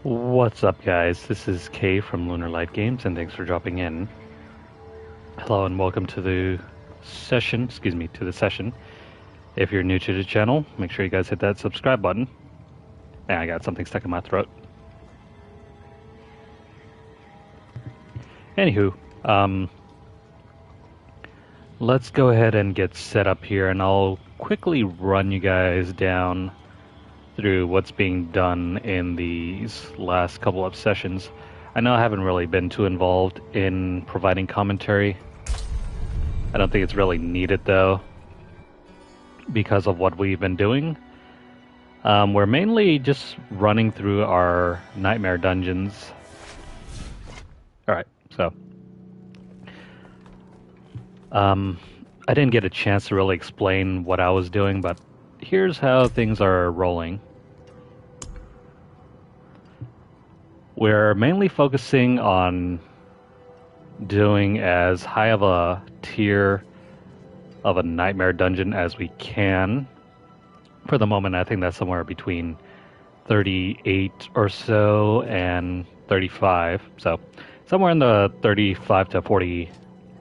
What's up, guys? This is Kay from Lunarlight Games, and thanks for dropping in. Hello, and welcome to the session. To the session. If you're new to the channel, make sure you guys hit that subscribe button. And I got something stuck in my throat. Anywho, let's go ahead and get set up here, and I'll quickly run you guys down through what's being done in these last couple of sessions. I know I haven't really been too involved in providing commentary. I don't think it's really needed though, because of what we've been doing. We're mainly just running through our nightmare dungeons. Alright, so I didn't get a chance to really explain what I was doing, but here's how things are rolling. We're mainly focusing on doing as high of a tier of a nightmare dungeon as we can. For the moment, I think that's somewhere between 38 or so and 35. So somewhere in the 35 to 40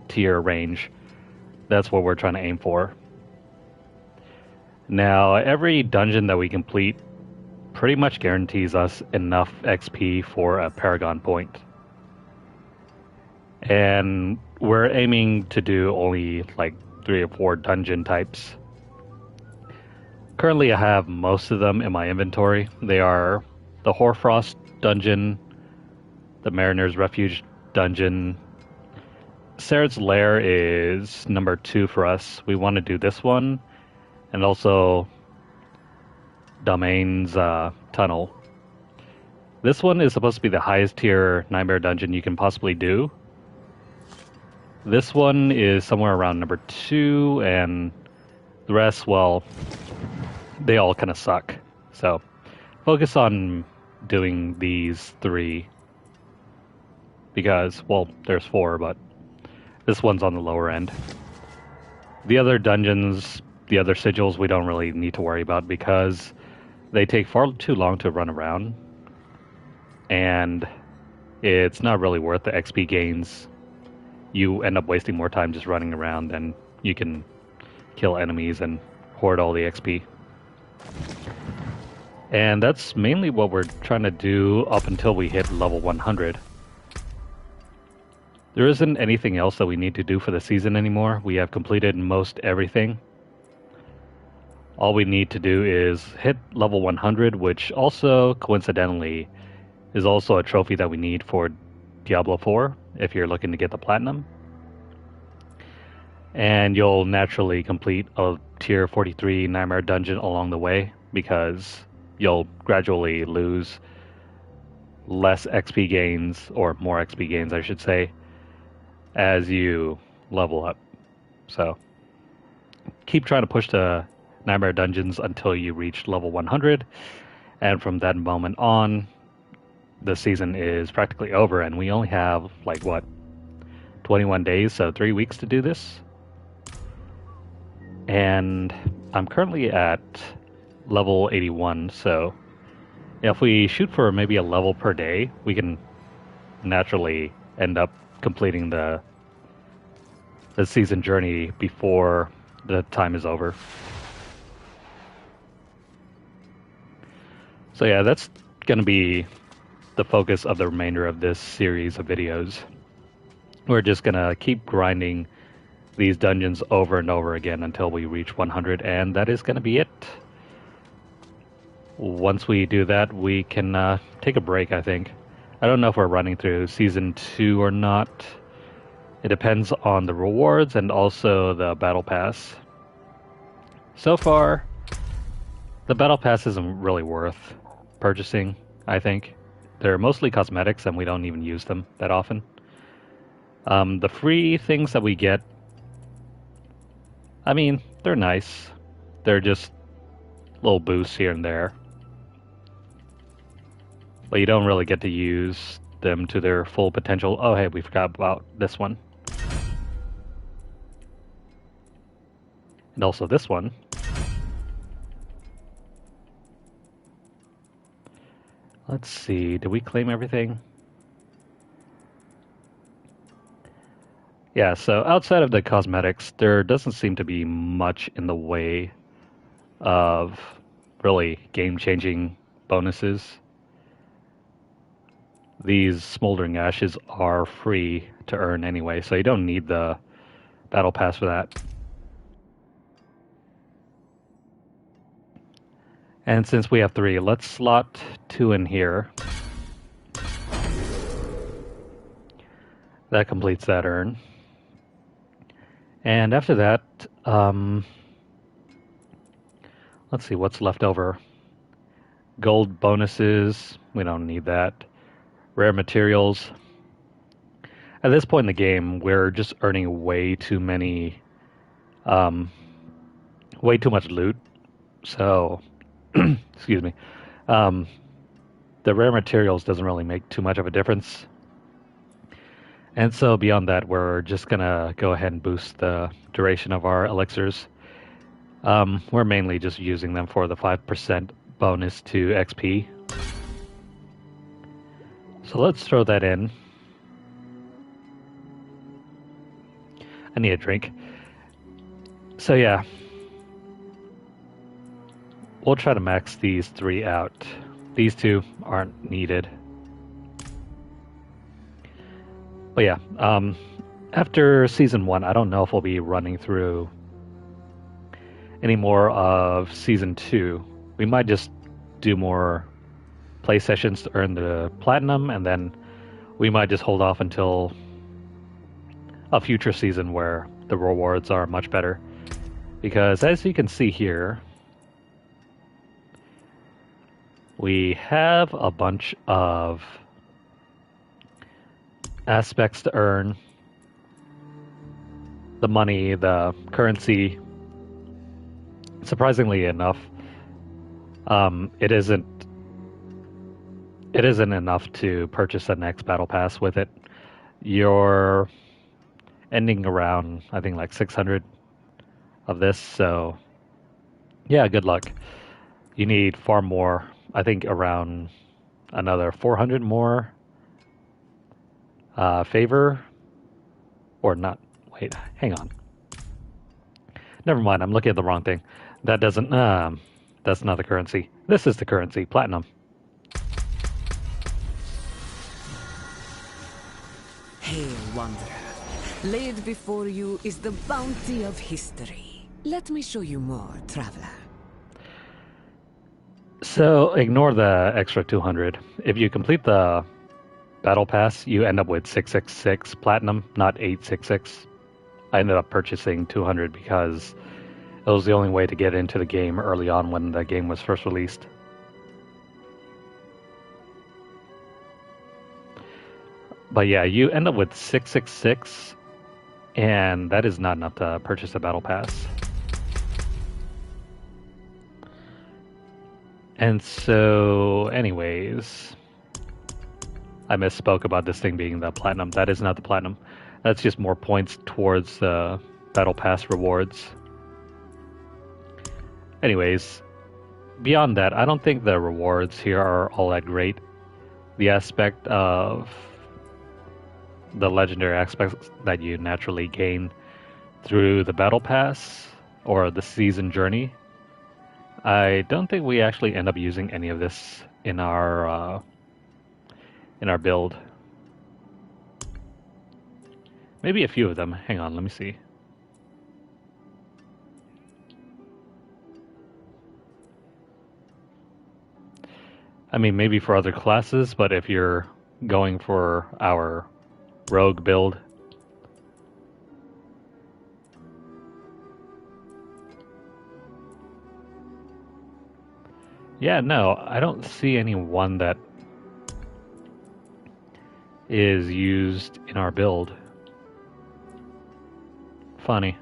tier range. That's what we're trying to aim for. Now, every dungeon that we complete pretty much guarantees us enough XP for a Paragon point. And we're aiming to do only like 3 or 4 dungeon types. Currently I have most of them in my inventory. They are the Hoarfrost dungeon, the Mariner's Refuge dungeon. Saird's Lair is number 2 for us. We want to do this one, and also Domain's Tunnel. This one is supposed to be the highest tier nightmare dungeon you can possibly do. This one is somewhere around number 2, and the rest, well, they all kind of suck. So focus on doing these 3, because, well, there's 4, but this one's on the lower end. The other dungeons, the other sigils, we don't really need to worry about because they take far too long to run around, and it's not really worth the XP gains. You end up wasting more time just running around than you can kill enemies and hoard all the XP. And that's mainly what we're trying to do up until we hit level 100. There isn't anything else that we need to do for the season anymore. We have completed most everything. All we need to do is hit level 100, which also, coincidentally, is also a trophy that we need for Diablo IV, if you're looking to get the Platinum. And you'll naturally complete a tier 43 Nightmare Dungeon along the way, because you'll gradually lose less XP gains, or more XP gains, I should say, as you level up. So keep trying to push the Nightmare Dungeons until you reach level 100, and from that moment on, the season is practically over, and we only have, like, what, 21 days, so 3 weeks to do this. And I'm currently at level 81, so if we shoot for maybe a level per day, we can naturally end up completing the season journey before the time is over. So yeah, that's going to be the focus of the remainder of this series of videos. We're just going to keep grinding these dungeons over and over again until we reach 100, and that is going to be it. Once we do that, we can take a break, I think. I don't know if we're running through Season 2 or not. It depends on the rewards and also the Battle Pass. So far, the Battle Pass isn't really worth purchasing, I think. They're mostly cosmetics, and we don't even use them that often. The free things that we get, I mean, they're nice. They're just little boosts here and there. But you don't really get to use them to their full potential. Oh, hey, we forgot about this one. And also this one. Let's see, did we claim everything? Yeah, so outside of the cosmetics, there doesn't seem to be much in the way of really game-changing bonuses. These smoldering ashes are free to earn anyway, so you don't need the battle pass for that. And since we have 3, let's slot 2 in here. That completes that earn. And after that, let's see what's left over. Gold bonuses, we don't need that. Rare materials. At this point in the game, we're just earning way too many, way too much loot. So, excuse me. The rare materials doesn't really make too much of a difference. And so beyond that, we're just going to go ahead and boost the duration of our elixirs. We're mainly just using them for the 5% bonus to XP. So let's throw that in. I need a drink. So yeah. We'll try to max these 3 out. These 2 aren't needed. But yeah, after Season 1, I don't know if we'll be running through any more of Season 2. We might just do more play sessions to earn the Platinum, and then we might just hold off until a future season where the rewards are much better. Because as you can see here, we have a bunch of aspects to earn. The money, the currency. Surprisingly enough, it isn't enough to purchase the next battle pass with it. You're ending around, I think, like 600 of this, so yeah, good luck. You need far more. I think around another 400 more favor, or not. Wait, hang on. Never mind, I'm looking at the wrong thing. That doesn't, that's not the currency. This is the currency, platinum. Hail, wanderer. Laid before you is the bounty of history. Let me show you more, traveler. So, ignore the extra 200. If you complete the battle pass, you end up with 666 platinum, not 866. I ended up purchasing 200 because it was the only way to get into the game early on when the game was first released. But yeah, you end up with 666, and that is not enough to purchase a battle pass. And so, anyways, I misspoke about this thing being the platinum. That is not the platinum. That's just more points towards the battle pass rewards. Anyways, beyond that, I don't think the rewards here are all that great. The aspect of the legendary aspects that you naturally gain through the battle pass or the season journey, I don't think we actually end up using any of this in our build. Maybe a few of them. Hang on, let me see. I mean, maybe for other classes, but if you're going for our rogue build, yeah, no, I don't see any one that is used in our build. Funny.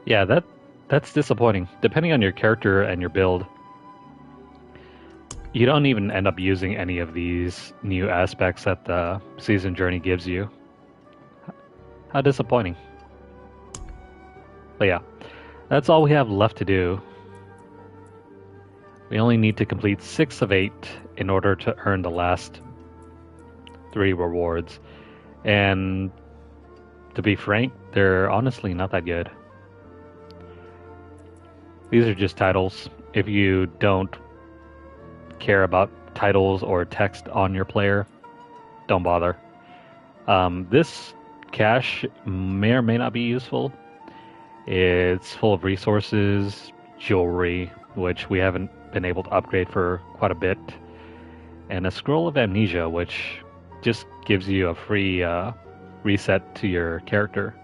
Yeah, that's disappointing. Depending on your character and your build, you don't even end up using any of these new aspects that the season journey gives you. How disappointing. But yeah, that's all we have left to do. We only need to complete 6 of 8 in order to earn the last 3 rewards. And to be frank, they're honestly not that good. These are just titles. If you don't care about titles or text on your player, don't bother. This cache may or may not be useful. It's full of resources, jewelry, which we haven't been able to upgrade for quite a bit, and a scroll of amnesia, which just gives you a free reset to your character.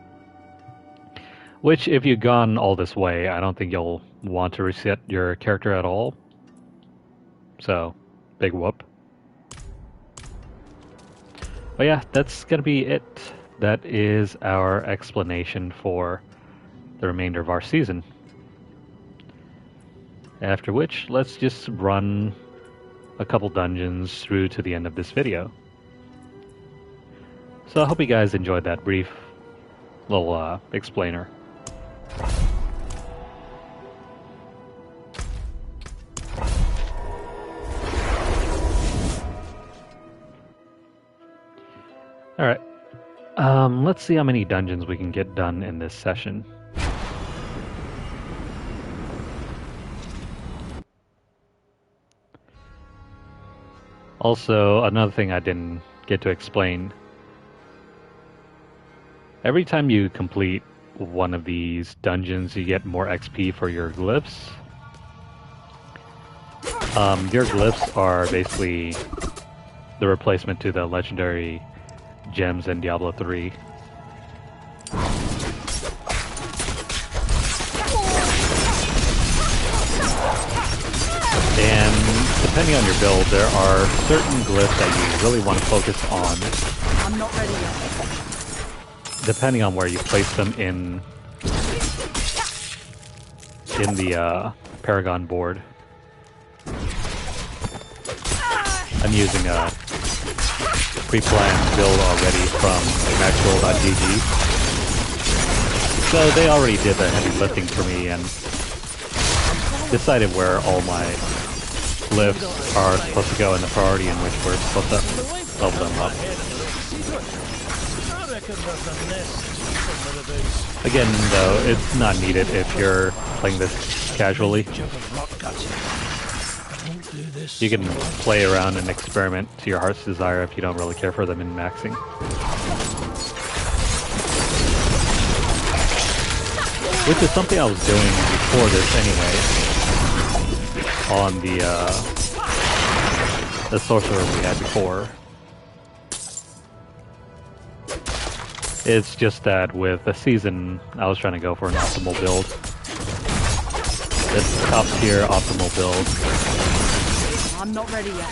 Which, if you've gone all this way, I don't think you'll want to reset your character at all. So, big whoop. But yeah, that's gonna be it. That is our explanation for the remainder of our season. After which, let's just run a couple dungeons through to the end of this video. So I hope you guys enjoyed that brief little explainer. Alright, let's see how many dungeons we can get done in this session. Also, another thing I didn't get to explain. Every time you complete one of these dungeons, you get more XP for your glyphs. Your glyphs are basically the replacement to the legendary gems in Diablo III. And depending on your build, there are certain glyphs that you really want to focus on. I'm not ready yet. Depending on where you place them in the Paragon board. I'm using a pre-planned build already from maxwell.gg. So they already did the heavy lifting for me and decided where all my glyphs are supposed to go and the priority in which we're supposed to level them up. Again, though, it's not needed if you're playing this casually. You can play around and experiment to your heart's desire if you don't really care for the min-maxing. Which is something I was doing before this anyway, on the sorcerer we had before. It's just that with the season, I was trying to go for an optimal build. This top tier optimal build. I'm not ready yet.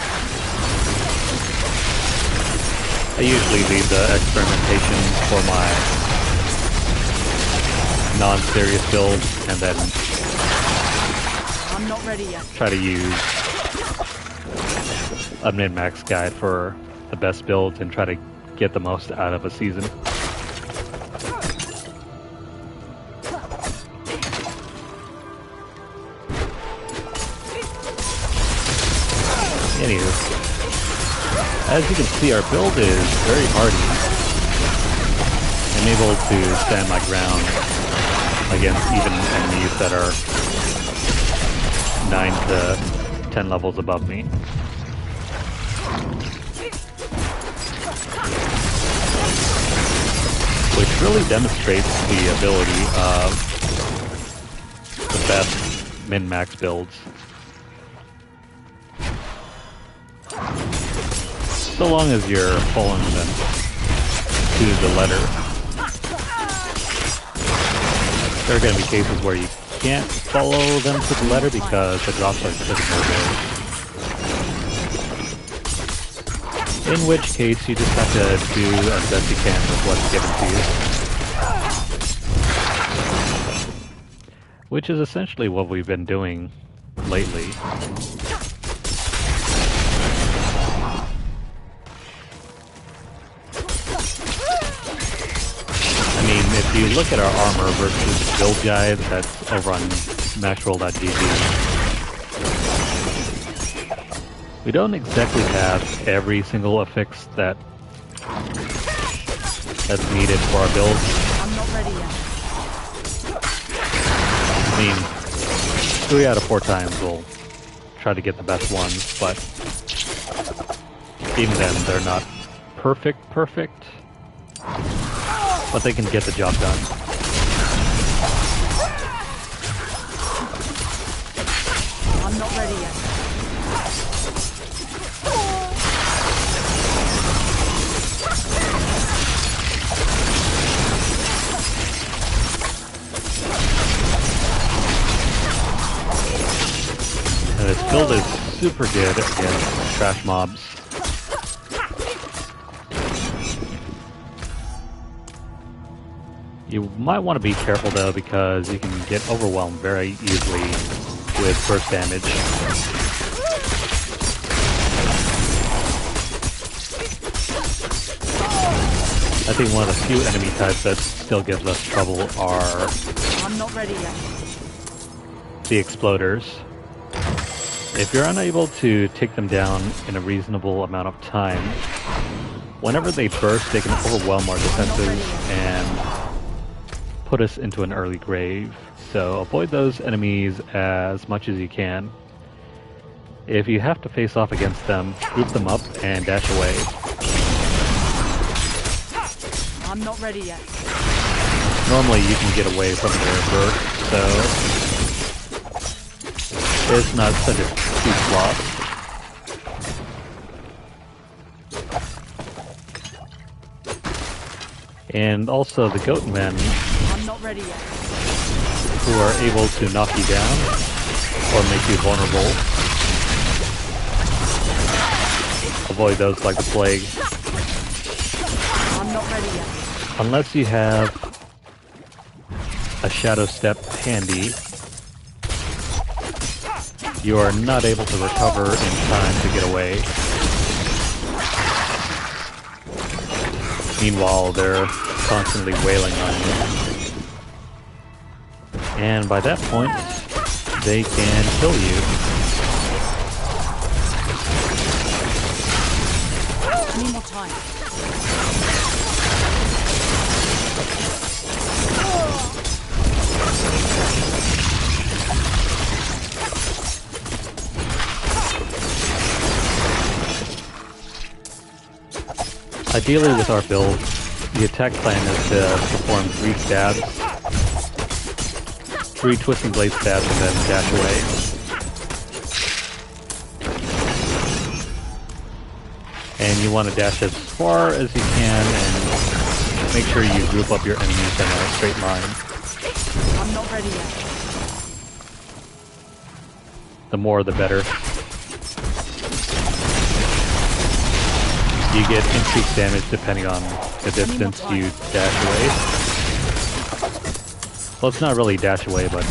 I usually leave the experimentation for my non-serious build, and then I'm not ready yet. Try to use a min-max guide for the best builds and try to get the most out of a season. Anywho, as you can see, our build is very hardy. I'm able to stand my ground against even enemies that are 9 to 10 levels above me. Which really demonstrates the ability of the best min-max builds. So long as you're following them to the letter. There are going to be cases where you can't follow them to the letter because the drops are critical there. In which case, you just have to do as best you can with what's given to you. Which is essentially what we've been doing lately. If you look at our armor versus build guide that's over on maxroll.gg, we don't exactly have every single affix that's needed for our build. I'm not ready yet. I mean, 3 out of 4 times we'll try to get the best ones, but even then they're not perfect, but they can get the job done. I'm not ready yet. And this build is super good against trash mobs. You might want to be careful though, because you can get overwhelmed very easily with burst damage. I think one of the few enemy types that still gives us trouble are I'm not ready yet. the exploders. If you're unable to take them down in a reasonable amount of time, whenever they burst, they can overwhelm our defenses and put us into an early grave. So avoid those enemies as much as you can. If you have to face off against them, group them up and dash away. I'm not ready yet. Normally you can get away from their burst, so it's not such a huge loss. And also the goat men, I'm not ready yet. who are able to knock you down or make you vulnerable. Avoid those like the plague. I'm not ready yet. Unless you have a shadow step handy, you are not able to recover in time to get away. Meanwhile, they're constantly wailing on you. And by that point, they can kill you. I need more time. Ideally with our build, the attack plan is to perform 3 stabs, 3 twisting blade stabs, and then dash away. And you want to dash as far as you can and make sure you group up your enemies in a straight line. I'm not ready yet. The more the better. You get increased damage depending on the distance you dash away. Well, it's not really dash away, but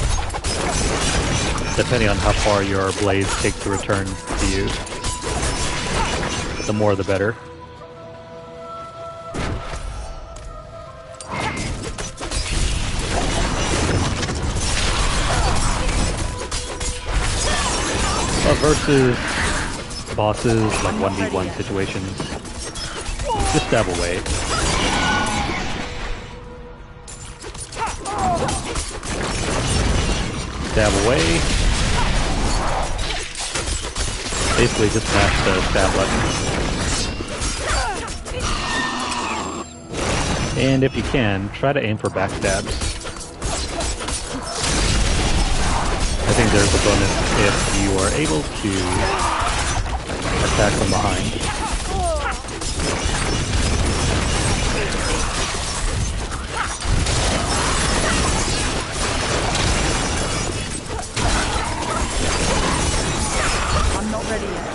depending on how far your blades take to return to you, the more the better. But versus bosses, like 1v1 situations, just stab away. Stab away. Basically just mash the stab button. And if you can, try to aim for backstabs. I think there's a bonus if you are able to attack from behind. I'm not ready yet.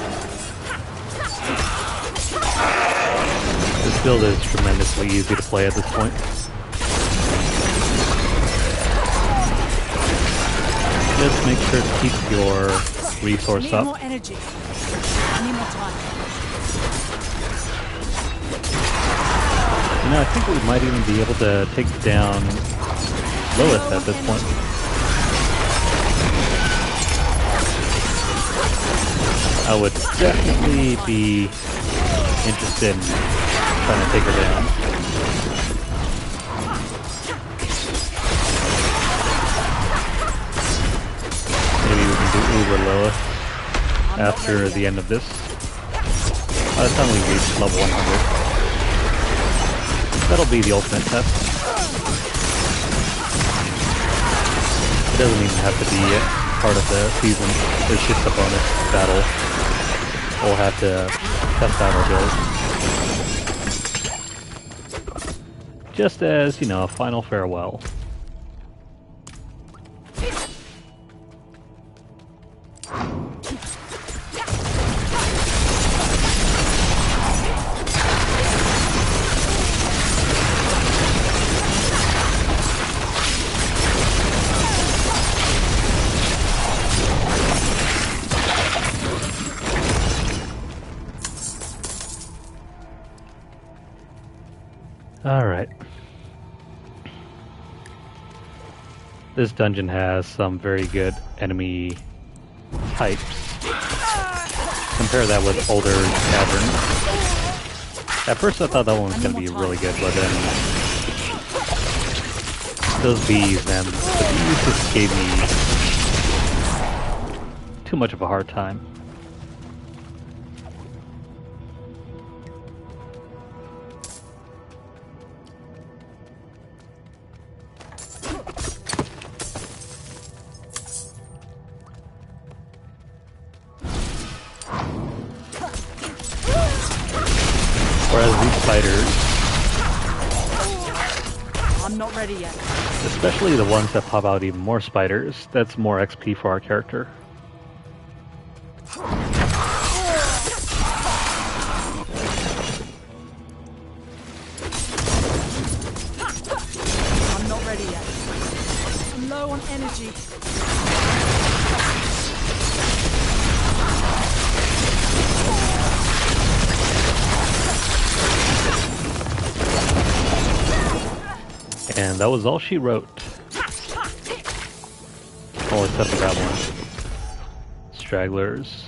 This build is tremendously easy to play at this point. Just make sure to keep your resource Need up. more energy. I need more time. You know, I think we might even be able to take down Lilith at this point. I would definitely be interested in trying to take her down. Maybe we can do Uber Lilith after the end of this. By the time we reach level 100. That'll be the ultimate test. It doesn't even have to be part of the season. It's just a bonus battle. We'll have to test out our build. Just as, you know, a final farewell. Alright. This dungeon has some very good enemy types. Compare that with older caverns. At first I thought that one was going to be really good, but then those bees, man, the bees just gave me too much of a hard time. Whereas these spiders, I'm not ready yet. Especially the ones that pop out even more spiders, that's more XP for our character. I'm not ready yet. I'm low on energy. And that was all she wrote. Oh, except for that one. Stragglers.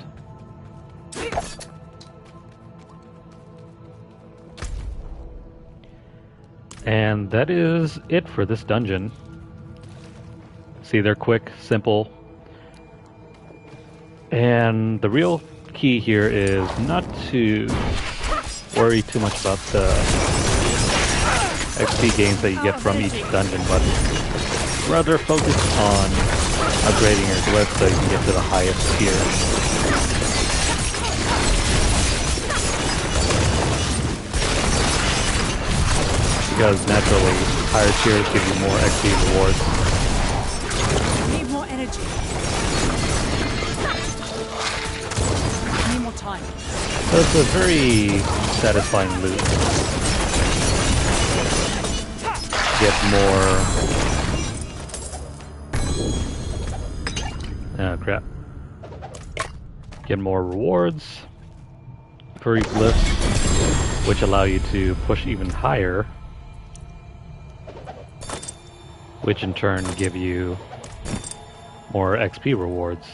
And that is it for this dungeon. See, they're quick, simple. And the real key here is not to worry too much about the XP gains that you get from each dungeon, but rather focus on upgrading your glyph so you can get to the highest tier. Because naturally, higher tiers give you more XP rewards. Need more energy. Need more time. So it's a very satisfying loop. Get more... Oh crap. Get more rewards for each glyph, which allow you to push even higher, which in turn give you more XP rewards.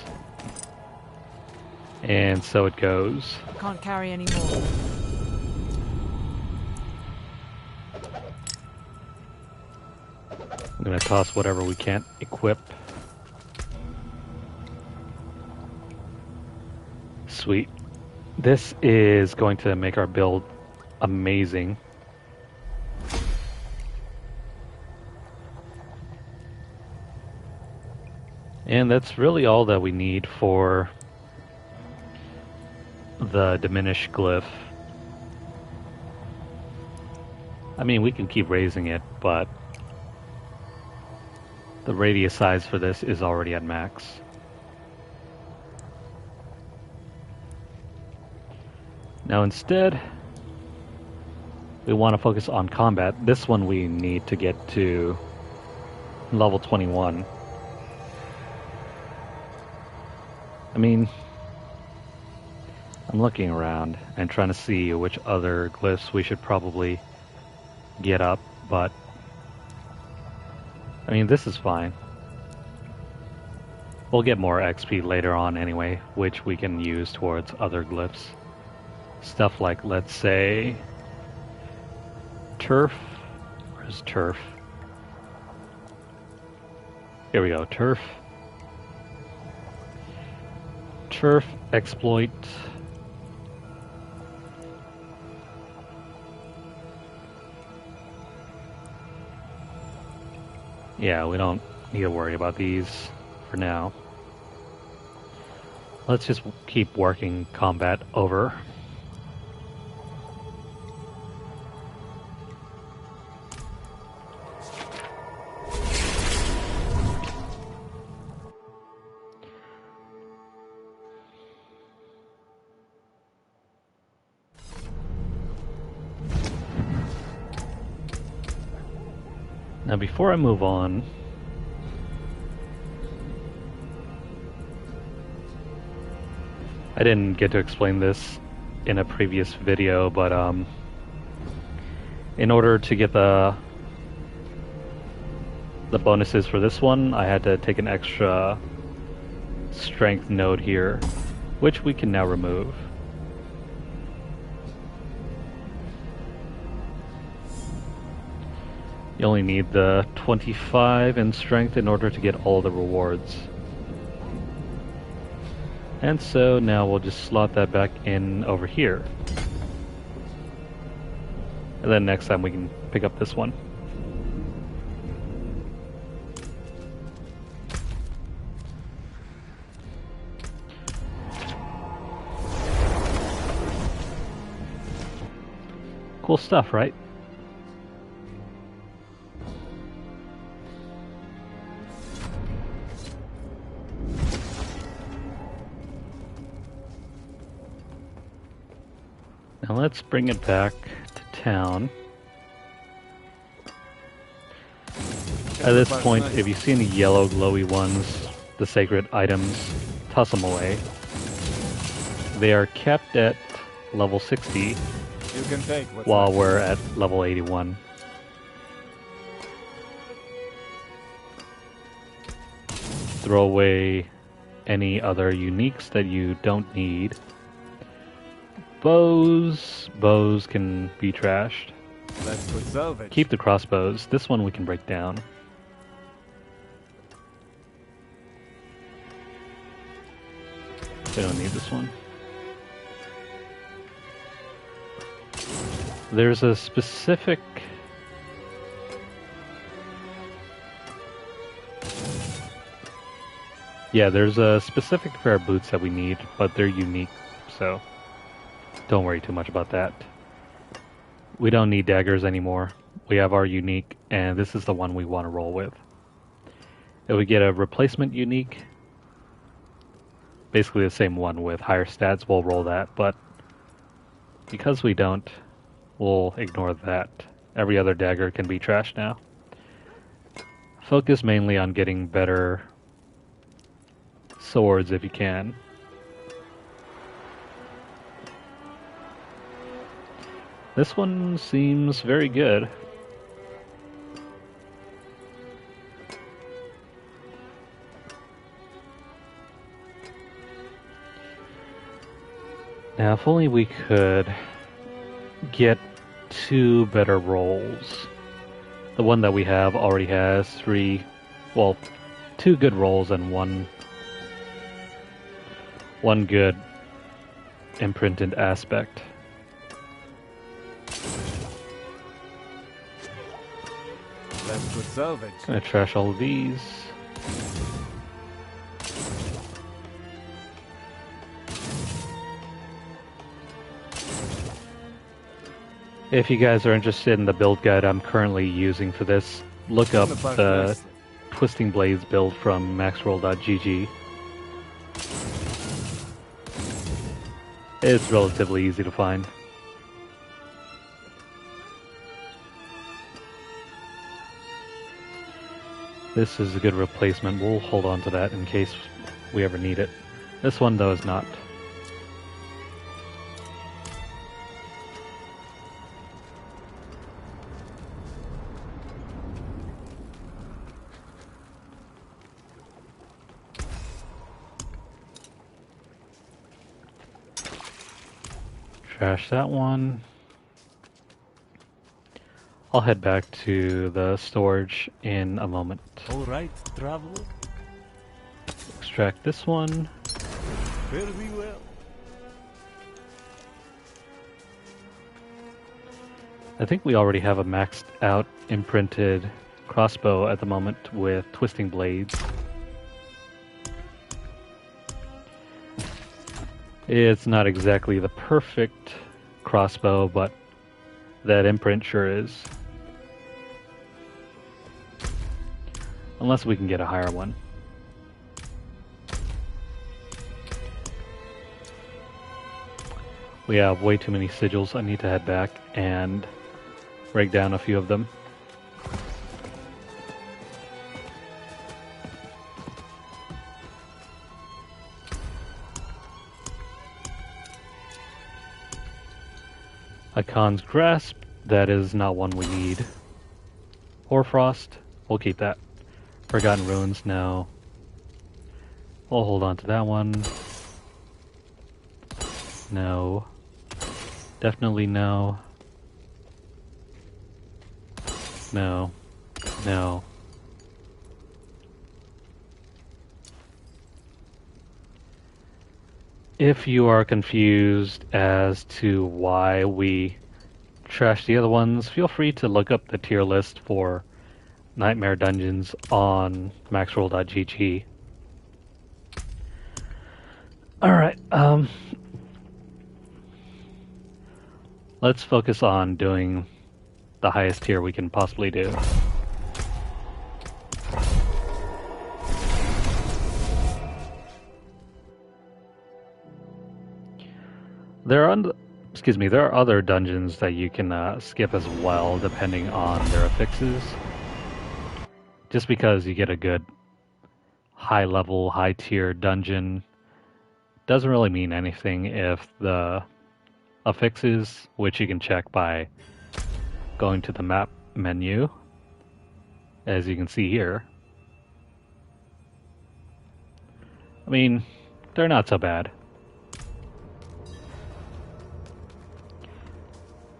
And so it goes. Can't carry any more. I'm gonna toss whatever we can't equip. Sweet. This is going to make our build amazing. And that's really all that we need for the diminished glyph. I mean, we can keep raising it, but the radius size for this is already at max. Now instead, we want to focus on combat. This one we need to get to level 21. I mean, I'm looking around and trying to see which other glyphs we should probably get up, but I mean, this is fine. We'll get more XP later on anyway, which we can use towards other glyphs. Stuff like, let's say, turf. Where's turf? Here we go, turf. Turf, exploit. Yeah, we don't need to worry about these for now. Let's just keep working combat over. Now, before I move on, I didn't get to explain this in a previous video, but in order to get the bonuses for this one, I had to take an extra strength node here, which we can now remove. You only need the 25 in strength in order to get all the rewards. And so now we'll just slot that back in over here. And then next time we can pick up this one. Cool stuff, right? Now let's bring it back to town. At this point, if you see any yellow glowy ones, the sacred items, toss them away. They are kept at level 60 You can take what's while left. we're at level 81. Throw away any other uniques that you don't need. Bows can be trashed. Let's put salvage. Keep the crossbows. This one we can break down. We don't need this one. There's a specific... Yeah, there's a specific pair of boots that we need, but they're unique, so don't worry too much about that. We don't need daggers anymore. We have our unique, and this is the one we want to roll with. If we get a replacement unique, basically the same one with higher stats, we'll roll that, but because we don't, we'll ignore that. Every other dagger can be trashed now. Focus mainly on getting better swords if you can. This one seems very good. Now, if only we could get 2 better rolls. The one that we have already has 2 good rolls and one good imprinted aspect. Let's put salvage. Gonna trash all of these. If you guys are interested in the build guide I'm currently using for this, look up the Twisting Blades build from maxroll.gg. It's relatively easy to find. This is a good replacement. We'll hold on to that in case we ever need it. This one, though, is not. Trash that one. I'll head back to the storage in a moment. Alright, traveler. Extract this one. Fare thee well. I think we already have a maxed out imprinted crossbow at the moment with twisting blades. It's not exactly the perfect crossbow, but that imprint sure is. Unless we can get a higher one. We have way too many sigils. I need to head back and break down a few of them. Icon's Grasp, that is not one we need. Hoarfrost, we'll keep that. Forgotten Ruins, no. We'll hold on to that one. No. Definitely no. No. No. If you are confused as to why we trashed the other ones, feel free to look up the tier list for Nightmare Dungeons on maxroll.gg. Alright, let's focus on doing the highest tier we can possibly do. There are other dungeons that you can skip as well, depending on their affixes. Just because you get a good high-level, high-tier dungeon doesn't really mean anything if the affixes, which you can check by going to the map menu, as you can see here. I mean, they're not so bad.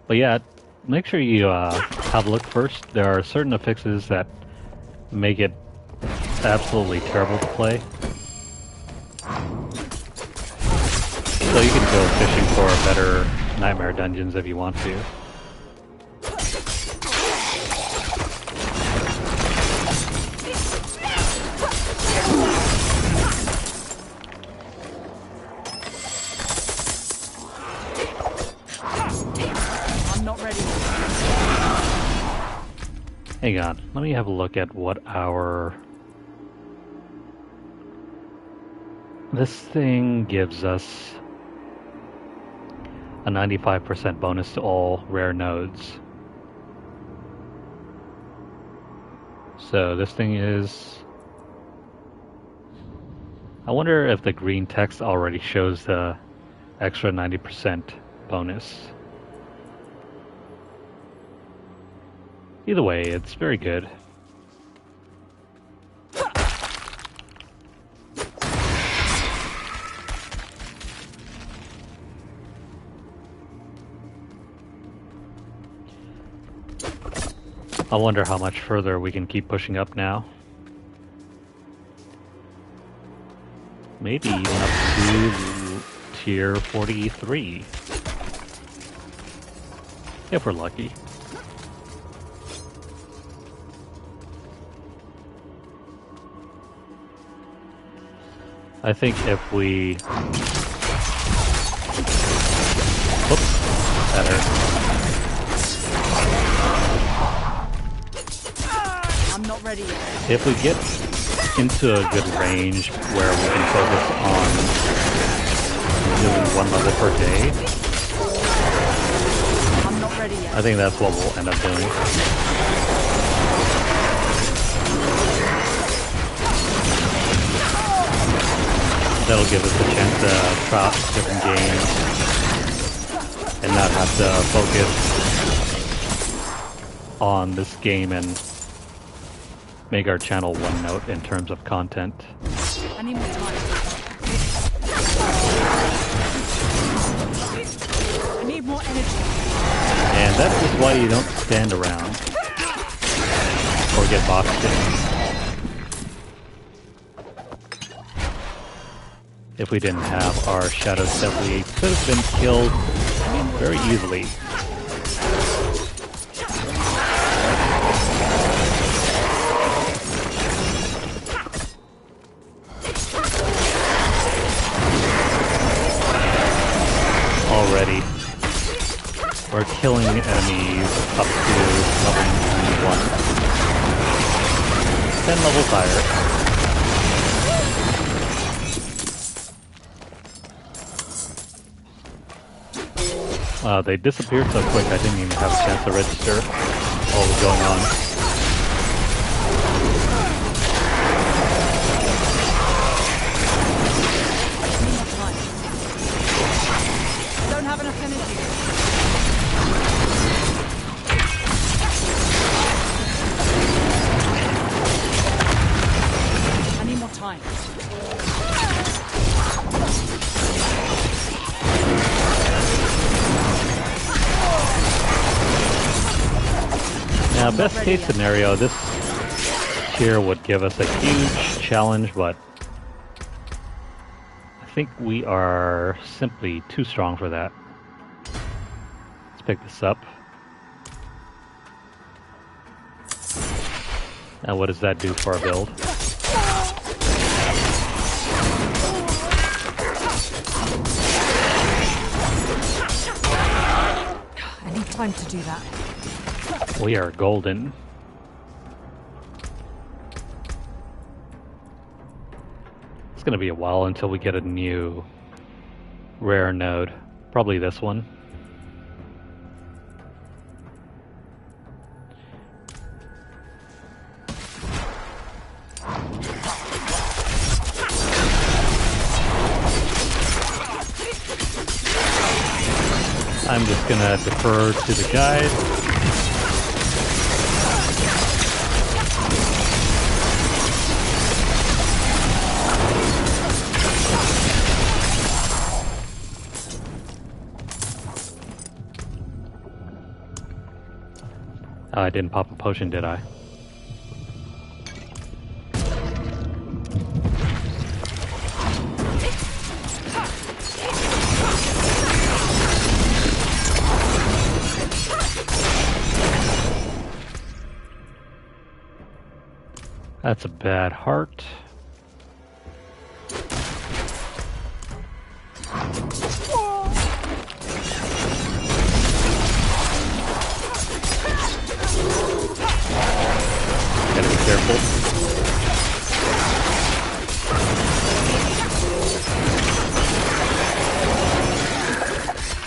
But yeah, make sure you have a look first. There are certain affixes that make it absolutely terrible to play. So you can go fishing for better Nightmare Dungeons if you want to. Hang on, let me have a look at what this thing gives us a 95% bonus to all rare nodes. So this thing is... I wonder if the green text already shows the extra 90% bonus. Either way, it's very good. I wonder how much further we can keep pushing up now. Maybe even up to tier 43. If we're lucky. I think if we... Oops, that hurt. I'm not ready yet. If we get into a good range where we can focus on doing one level per day, I'm not ready yet. I think that's what we'll end up doing. That'll give us a chance to try out different games and not have to focus on this game and make our channel one note in terms of content. I need more time. I need That is why you don't stand around or get boxed in. If we didn't have our Shadow Step, we could have been killed very easily. Already, we're killing enemies up to level 91. 10 levels higher. Wow, they disappeared so quick I didn't even have a chance to register what was going on. Don't have enough energy. I need more time. Now, best case scenario, this tier would give us a huge challenge, but I think we are simply too strong for that. Let's pick this up. And what does that do for our build? I need time to do that. We are golden. It's gonna be a while until we get a new rare node. Probably this one. I'm just gonna defer to the guide. Oh, I didn't pop a potion, did I? That's a bad heart. Gotta be careful.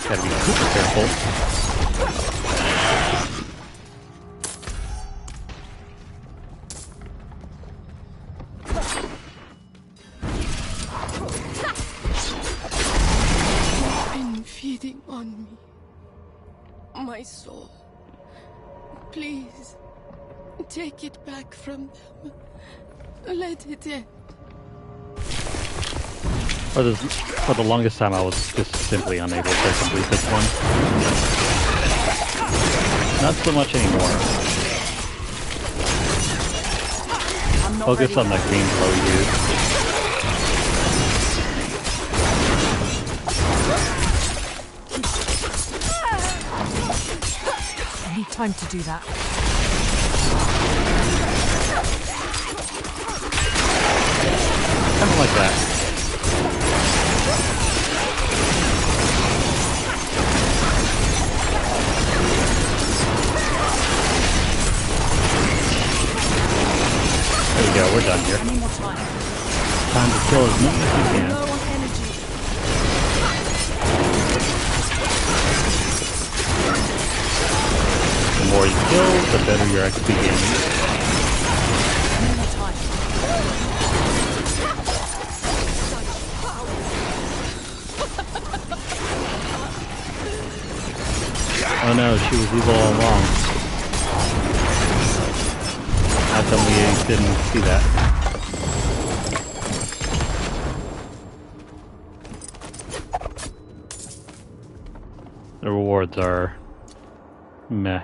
Gotta be super careful. Feeding on me. My soul. Please, take it back from them. Let it end. For the longest time, I was just simply unable to complete this one. Not so much anymore. Focus on the green glow dude. I need time to do that. Kind of like that. There we go, we're done here. I need more time. Time to kill as many as you can. Low on energy. The more you kill, the better your XP gain. I need more time. Oh no, she was evil all along. How come we didn't see that? The rewards are Meh.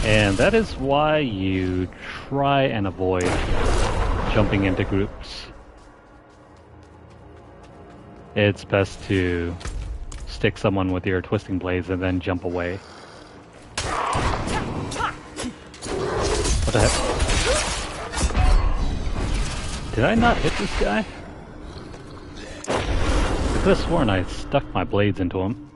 And that is why you try and avoid jumping into groups. It's best to stick someone with your twisting blades and then jump away. What the heck? Did I not hit this guy? I could have sworn I stuck my blades into him.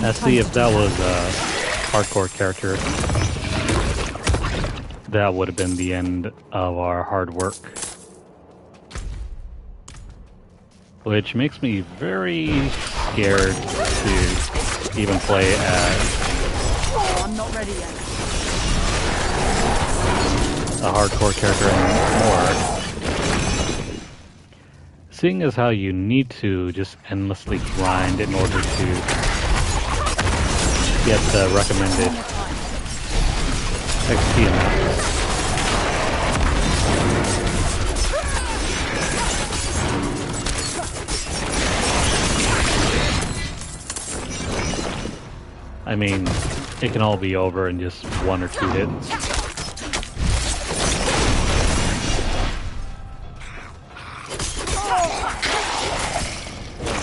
Let's see if that was a hardcore character. That would have been the end of our hard work. Which makes me very scared to even play as Oh, I'm not ready yet. a hardcore character anymore. Seeing as how you need to just endlessly grind in order to get the recommended XP amount. I mean, it can all be over in just 1 or 2 hits.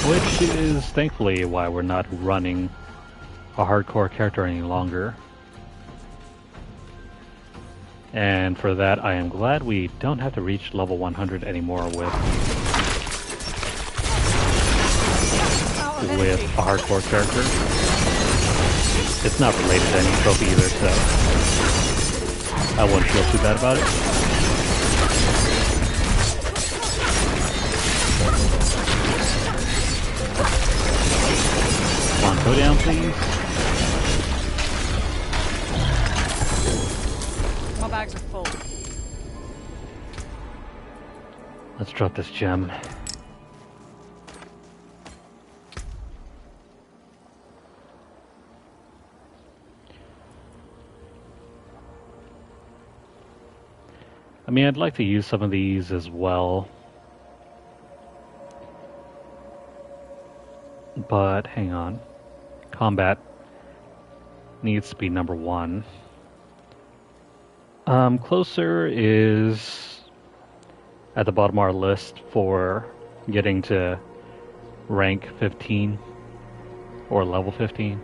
Which is thankfully why we're not running a hardcore character any longer. And for that, I am glad we don't have to reach level 100 anymore with a hardcore character. It's not related to any trophy either, so I wouldn't feel too bad about it. Come on, go down, please. My bags are full. Let's drop this gem. I mean, I'd like to use some of these as well. But hang on. Combat needs to be number 1. Closer is at the bottom of our list for getting to rank 15 or level 15.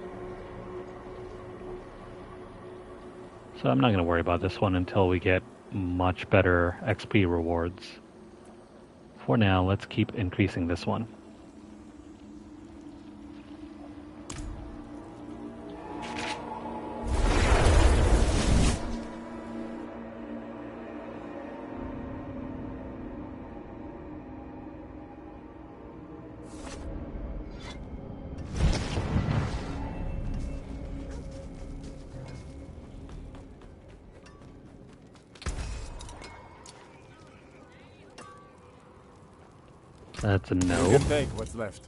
So I'm not going to worry about this one until we get much better XP rewards. For now, let's keep increasing this one. That's a no. You can take what's left.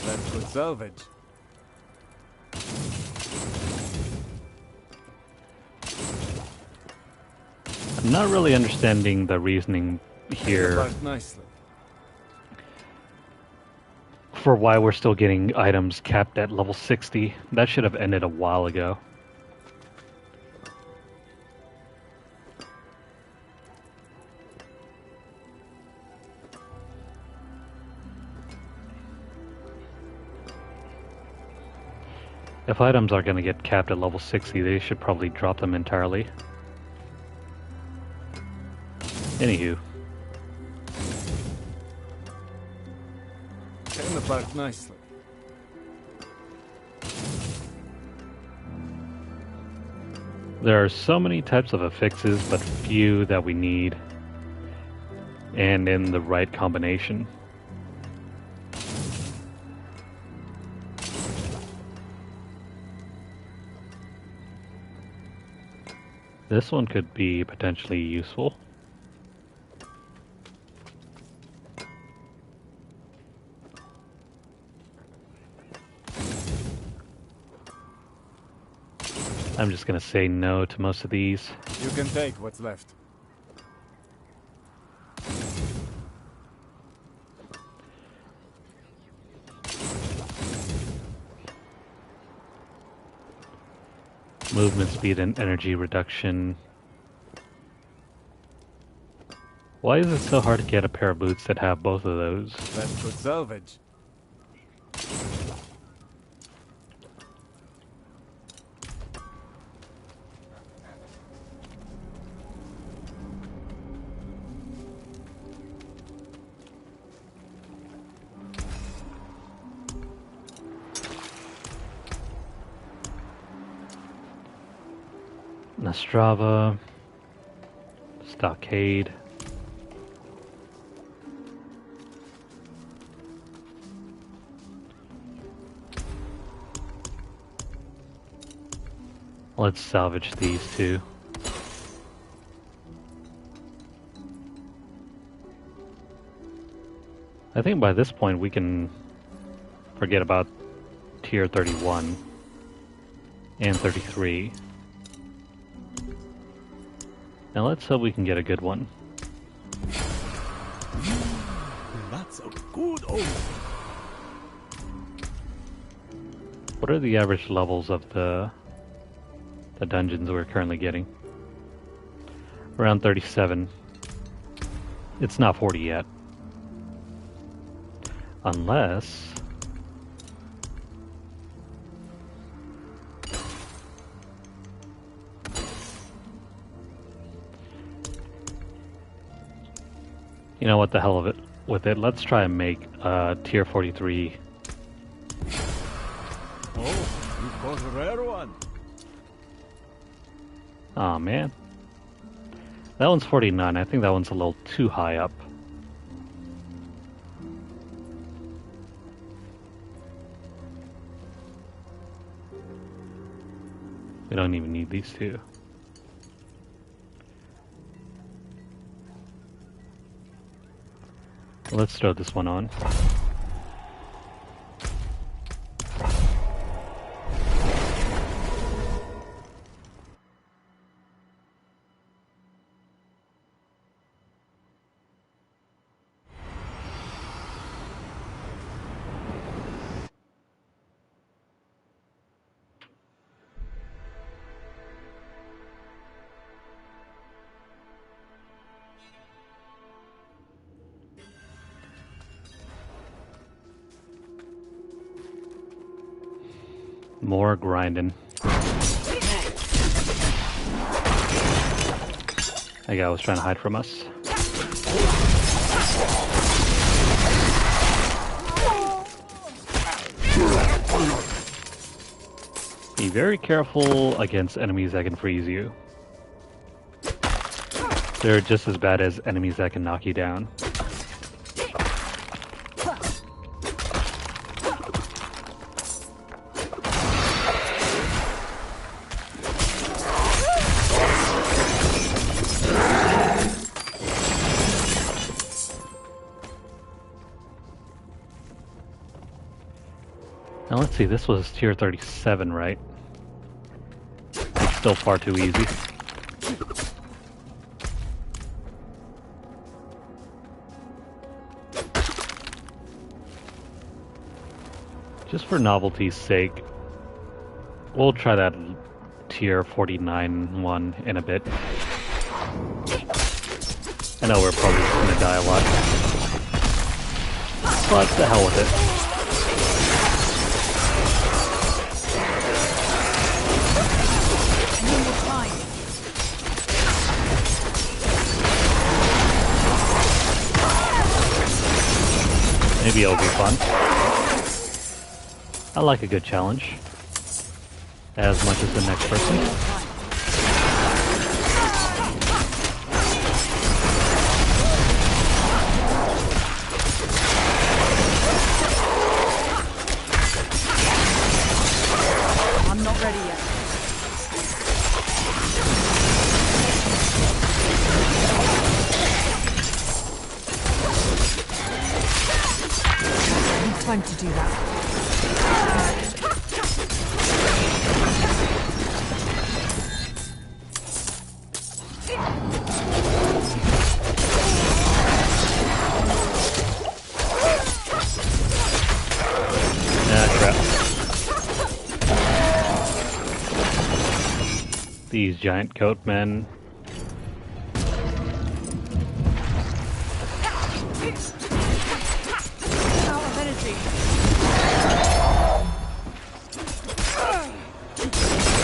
That's good salvage. I'm not really understanding the reasoning here Nicely. for why we're still getting items capped at level 60. That should have ended a while ago. If items are going to get capped at level 60, they should probably drop them entirely. Anywho. Hitting apart nicely. There are so many types of affixes, but few that we need. And in the right combination. This one could be potentially useful. I'm just gonna say no to most of these. You can take what's left. Movement speed and energy reduction. Why is it so hard to get a pair of boots that have both of those? That's good salvage. Nastrava, Stockade. Let's salvage these two. I think by this point we can forget about tier 31 and 33. Now let's hope we can get a good one. That's a good omen. What are the average levels of the dungeons we're currently getting? Around 37. It's not 40 yet. Unless... You know what, the hell of it with it. Let's try and make tier 43. Oh, you caught a rare one. Aw, man. That one's 49. I think that one's a little too high up. We don't even need these two. Let's throw this one on. More grinding. That guy was trying to hide from us. Be very careful against enemies that can freeze you. They're just as bad as enemies that can knock you down. Now let's see, this was tier 37, right? Still far too easy. Just for novelty's sake, we'll try that tier 49 one in a bit. I know we're probably going to die a lot, but the hell with it. Maybe it'll be fun. I like a good challenge. As much as the next person. I'm not ready yet. Time to do that. Ah, crap. These giant coat men. Out of energy.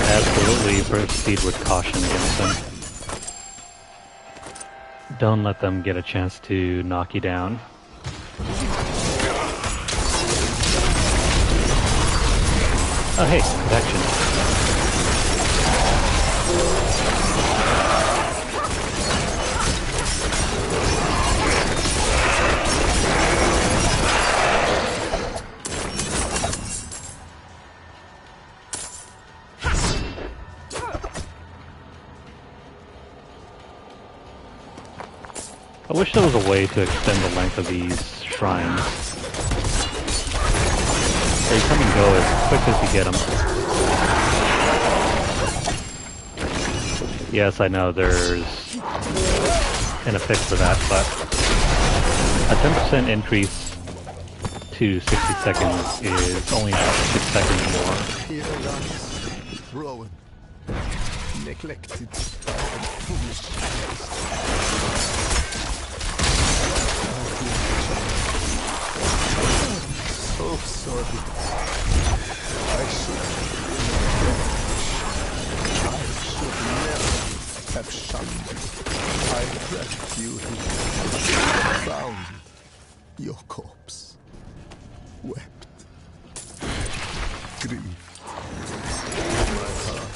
Absolutely proceed with caution against them. Don't let them get a chance to knock you down. Oh hey, protection. I wish there was a way to extend the length of these shrines. They come and go as quick as you get them. Yes, I know there's an fix for that, but a 10% increase to 60 seconds is only about 6 seconds more. Here lies Rowan, neglected and foolish. So sorry. I should never have shunned you. I tracked you here, found your corpse, wept, grieved. My heart,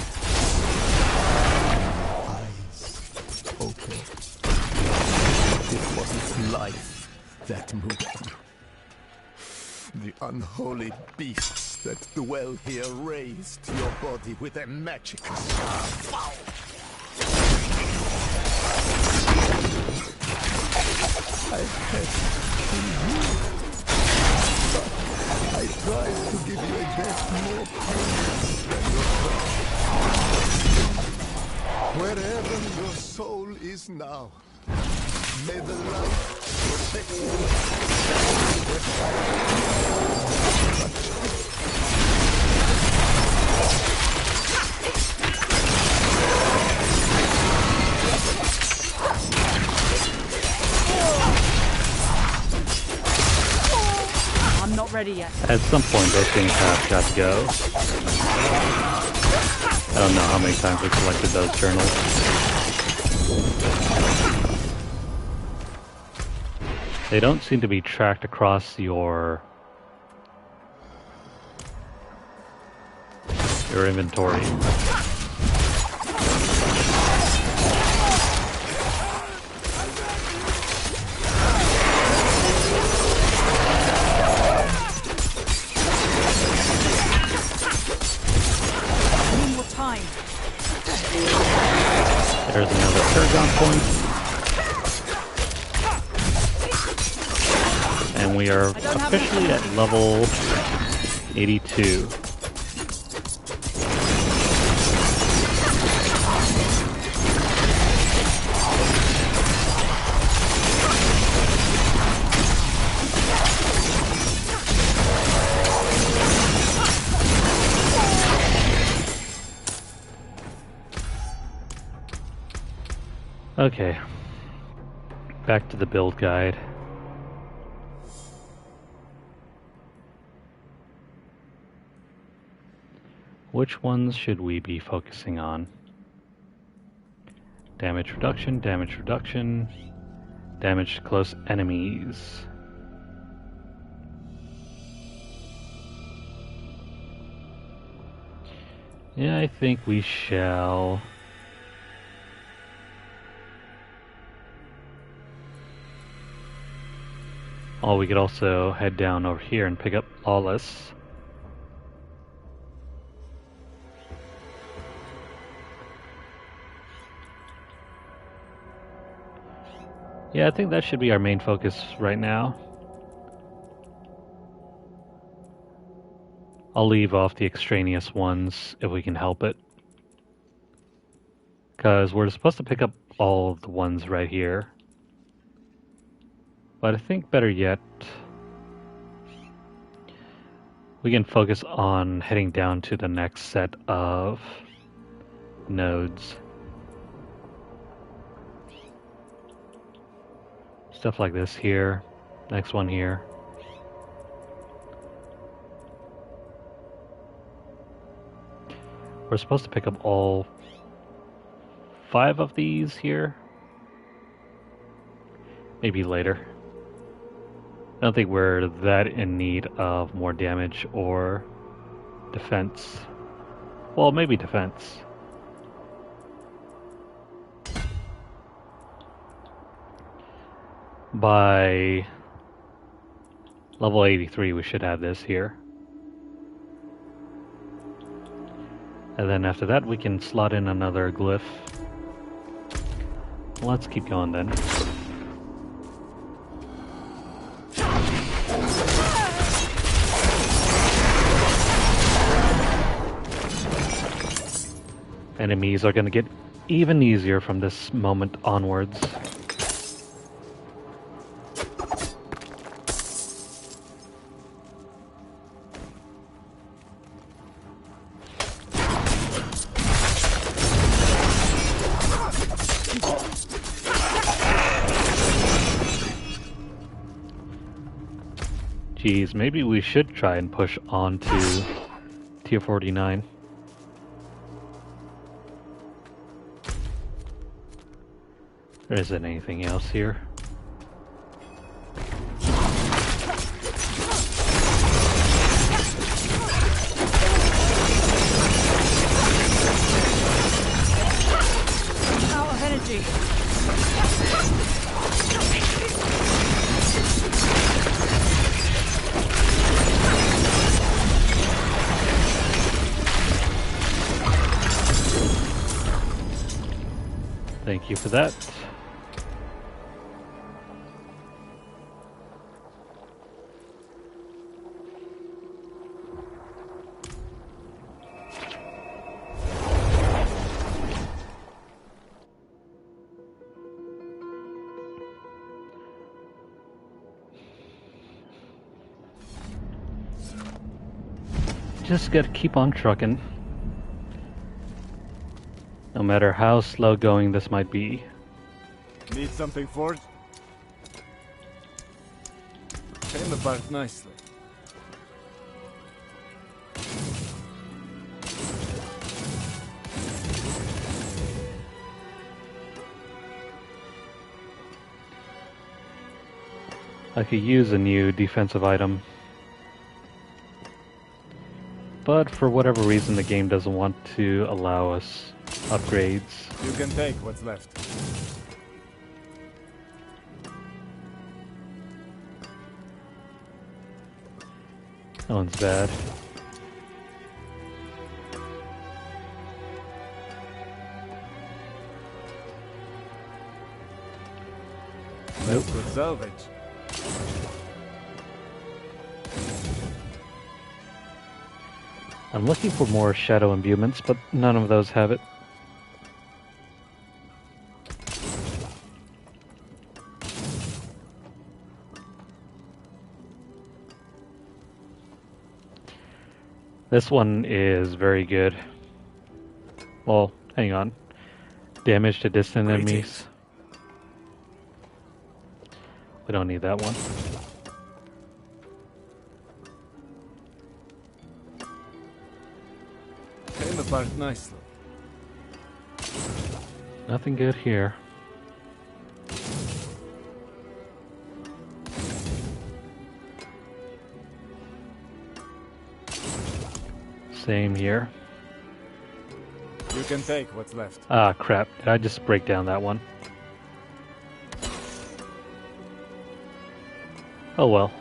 eyes open. It wasn't life that moved you. The unholy beasts that dwell here raised your body with their magic. I had to you, but I tried to give you a death more painless than your death. Wherever your soul is now, may the light protect you. I'm not ready yet. At some point, those things have got to go. I don't know how many times we collected those journals. They don't seem to be tracked across your inventory. One more time. There's another Paragon point. And we are officially at level 82. Okay, back to the build guide. Which ones should we be focusing on? Damage reduction, damage to close enemies. Yeah, I think we shall. Oh, we could also head down over here and pick up Lawless. Yeah, I think that should be our main focus right now. I'll leave off the extraneous ones if we can help it. Because we're supposed to pick up all of the ones right here. But I think better yet, we can focus on heading down to the next set of nodes. Stuff like this here. Next one here. We're supposed to pick up all 5 of these here. Maybe later. I don't think we're that in need of more damage or defense. Well, maybe defense. By level 83, we should have this here. And then after that, we can slot in another glyph. Let's keep going then. Enemies are going to get even easier from this moment onwards. Geez, maybe we should try and push on to tier 49. There isn't anything else here. Out of energy. Thank you for that. Just gotta keep on trucking. No matter how slow going this might be. Need something forged? Came apart nicely. I could use a new defensive item. But for whatever reason the game doesn't want to allow us upgrades. You can take what's left. That one's bad. Nope. Good salvage. I'm looking for more shadow imbuements, but none of those have it. This one is very good. Well, hang on. Damage to distant enemies. We don't need that one. Came apart nicely. Nothing good here. Same here. can take what's left. Ah, crap. Did I just break down that one? Oh well.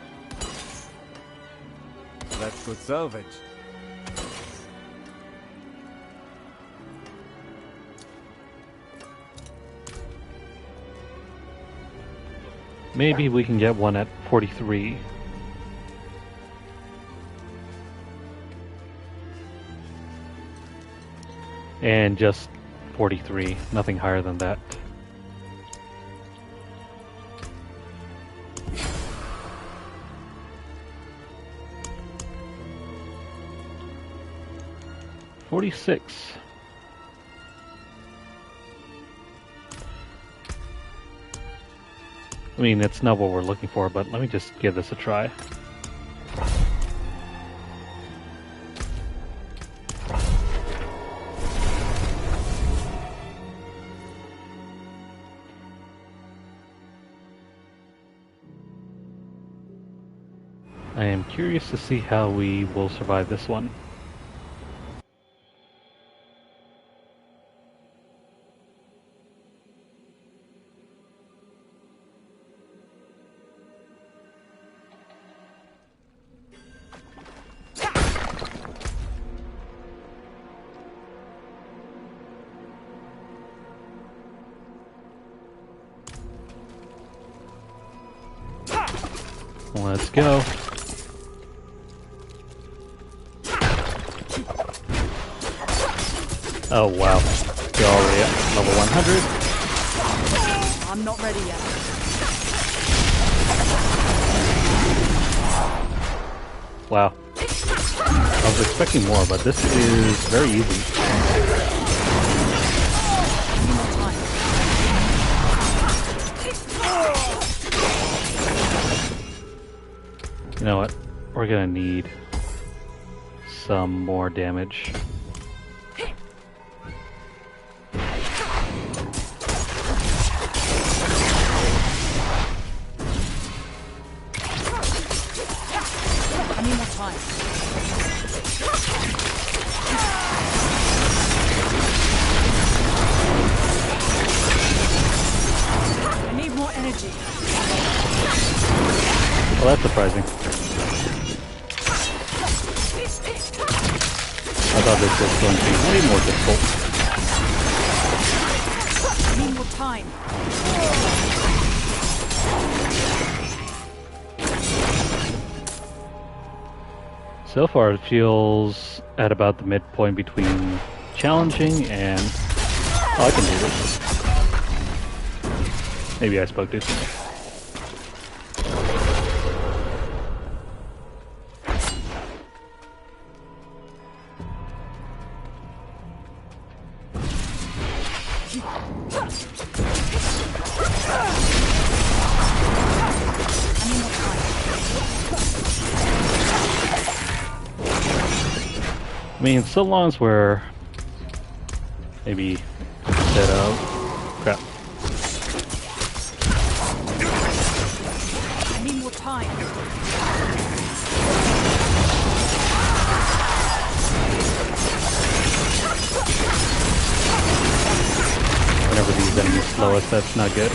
That's good salvage. Maybe we can get one at 43. And just 43, nothing higher than that. $46. I mean, it's not what we're looking for, but let me just give this a try. I am curious to see how we will survive this one. Let's go. Oh wow, you're already at level 100. I'm not ready yet. Wow. I was expecting more, but this is very easy. You know what? We're gonna need some more damage. Well, that's surprising. I thought this was going to be way more difficult. I need more time. So far, it feels at about the midpoint between challenging and I can do this. Maybe I spoke too soon. I mean, so long as we're maybe instead of crap. I need more time. Whenever these enemies slow us, that's not good.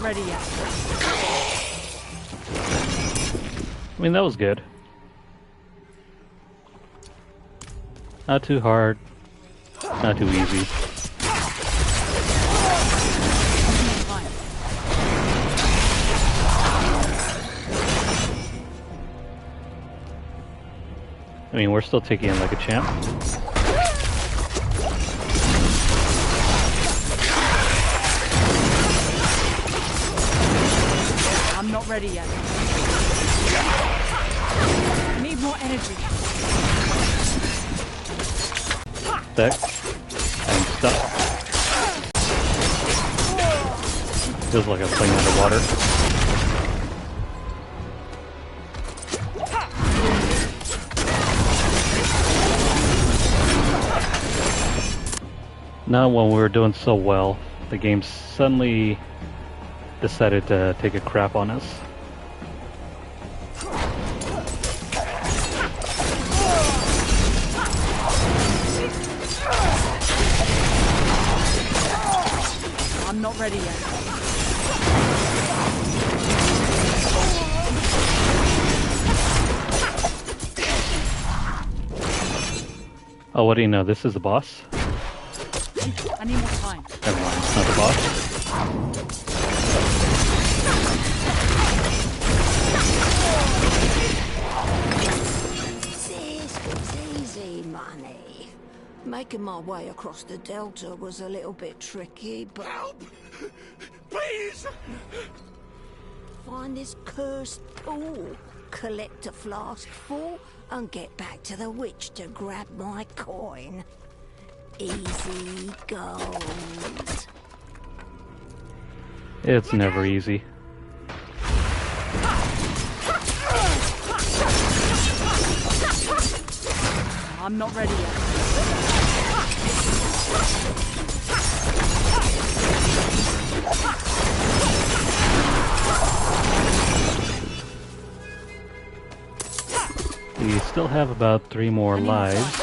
Ready yet. I mean, that was good. Not too hard, not too easy. I mean, we're still taking it like a champ. I'm not ready yet. I need more energy. Deck. I'm stuck. Feels like I'm playing underwater. Not when we were doing so well. The game suddenly decided to take a crap on us. I'm not ready yet. Oh, what do you know? This is the boss? I need more time. Never mind, it's not the boss. It's easy money. Making my way across the Delta was a little bit tricky, but... Help! Please! Find this cursed pool, collect a flask full, and get back to the witch to grab my coin. Easy gold. It's never easy. I'm not ready yet. We still have about 3 more lives.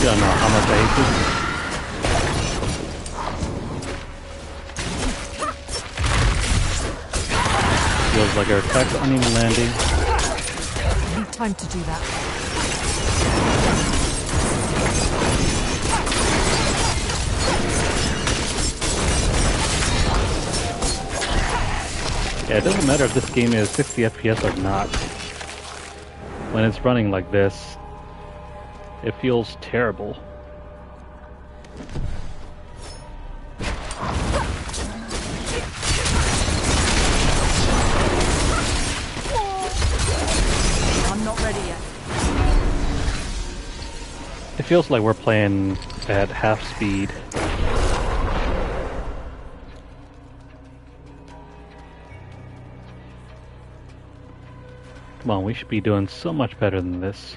Don't know how much I hate this. Feels like our attacks aren't even landing. I need time to do that. Yeah, it doesn't matter if this game is 60 FPS or not. When it's running like this, it feels terrible. I'm not ready yet. It feels like we're playing at half speed. Come on, we should be doing so much better than this.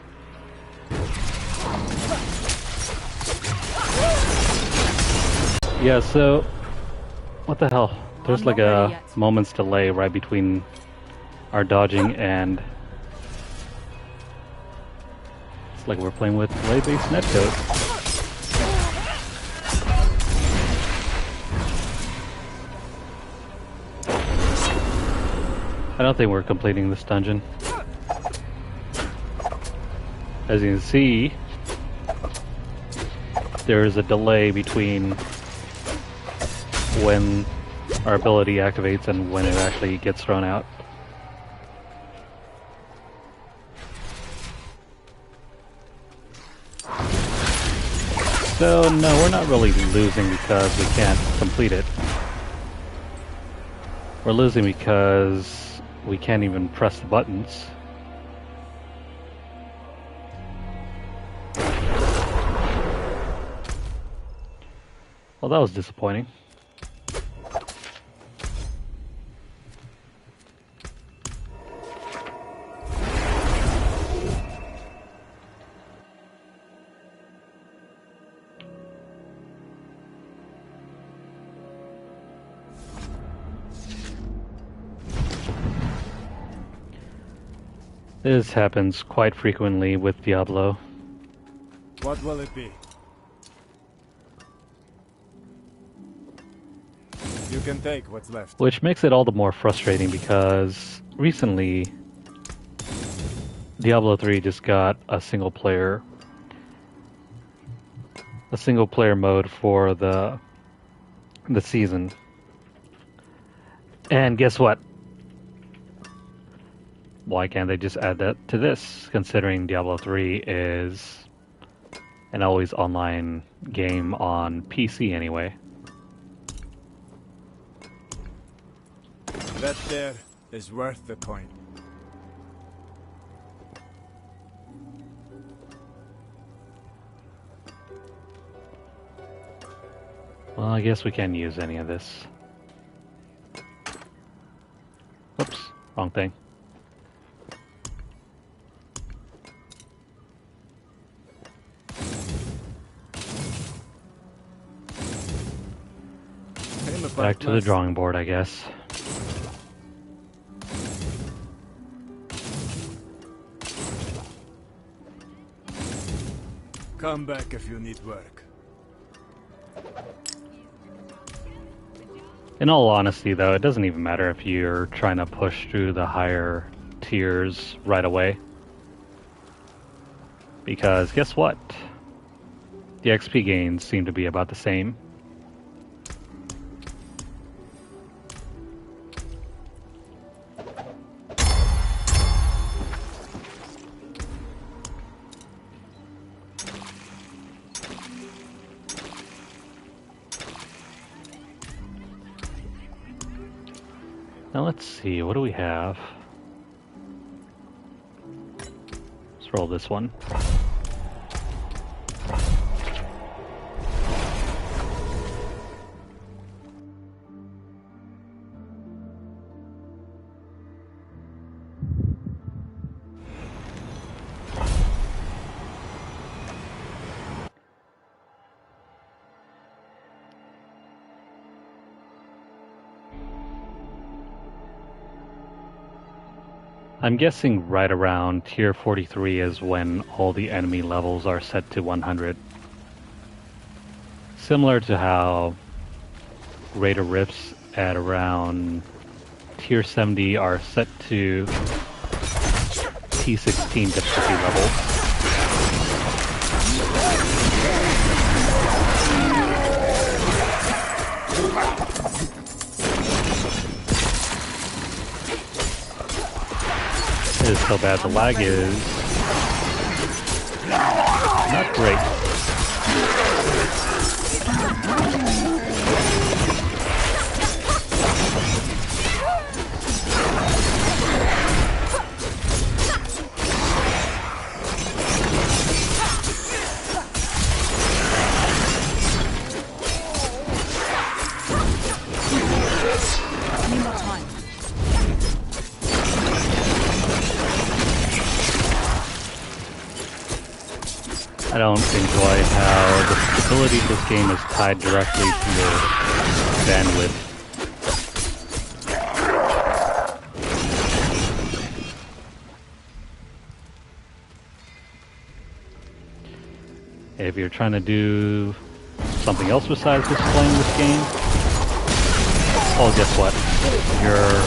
Yeah, so... what the hell? There's like a moment's delay right between our dodging and... it's like we're playing with delay-based netcode. I don't think we're completing this dungeon. As you can see, there is a delay between when our ability activates and when it actually gets thrown out. So no, we're not really losing because we can't complete it. We're losing because we can't even press the buttons. Well, that was disappointing. This happens quite frequently with Diablo. What will it be? You can take what's left. Which makes it all the more frustrating because recently Diablo 3 just got a single player mode for the season. And guess what? Why can't they just add that to this, considering Diablo 3 is an always online game on PC anyway? That there is worth the coin. Well, I guess we can't use any of this. wrong thing. Back to the drawing board, I guess. Come back if you need work. In all honesty, though, it doesn't even matter if you're trying to push through the higher tiers right away. Because guess what? The XP gains seem to be about the same. Now let's see, what do we have? Let's roll this one. I'm guessing right around tier 43 is when all the enemy levels are set to 100. Similar to how greater rifts at around tier 70 are set to T16 difficulty level. It is so bad, the lag is not great. I don't enjoy how the stability of this game is tied directly to your bandwidth. If you're trying to do something else besides just playing this game, well, guess what? You're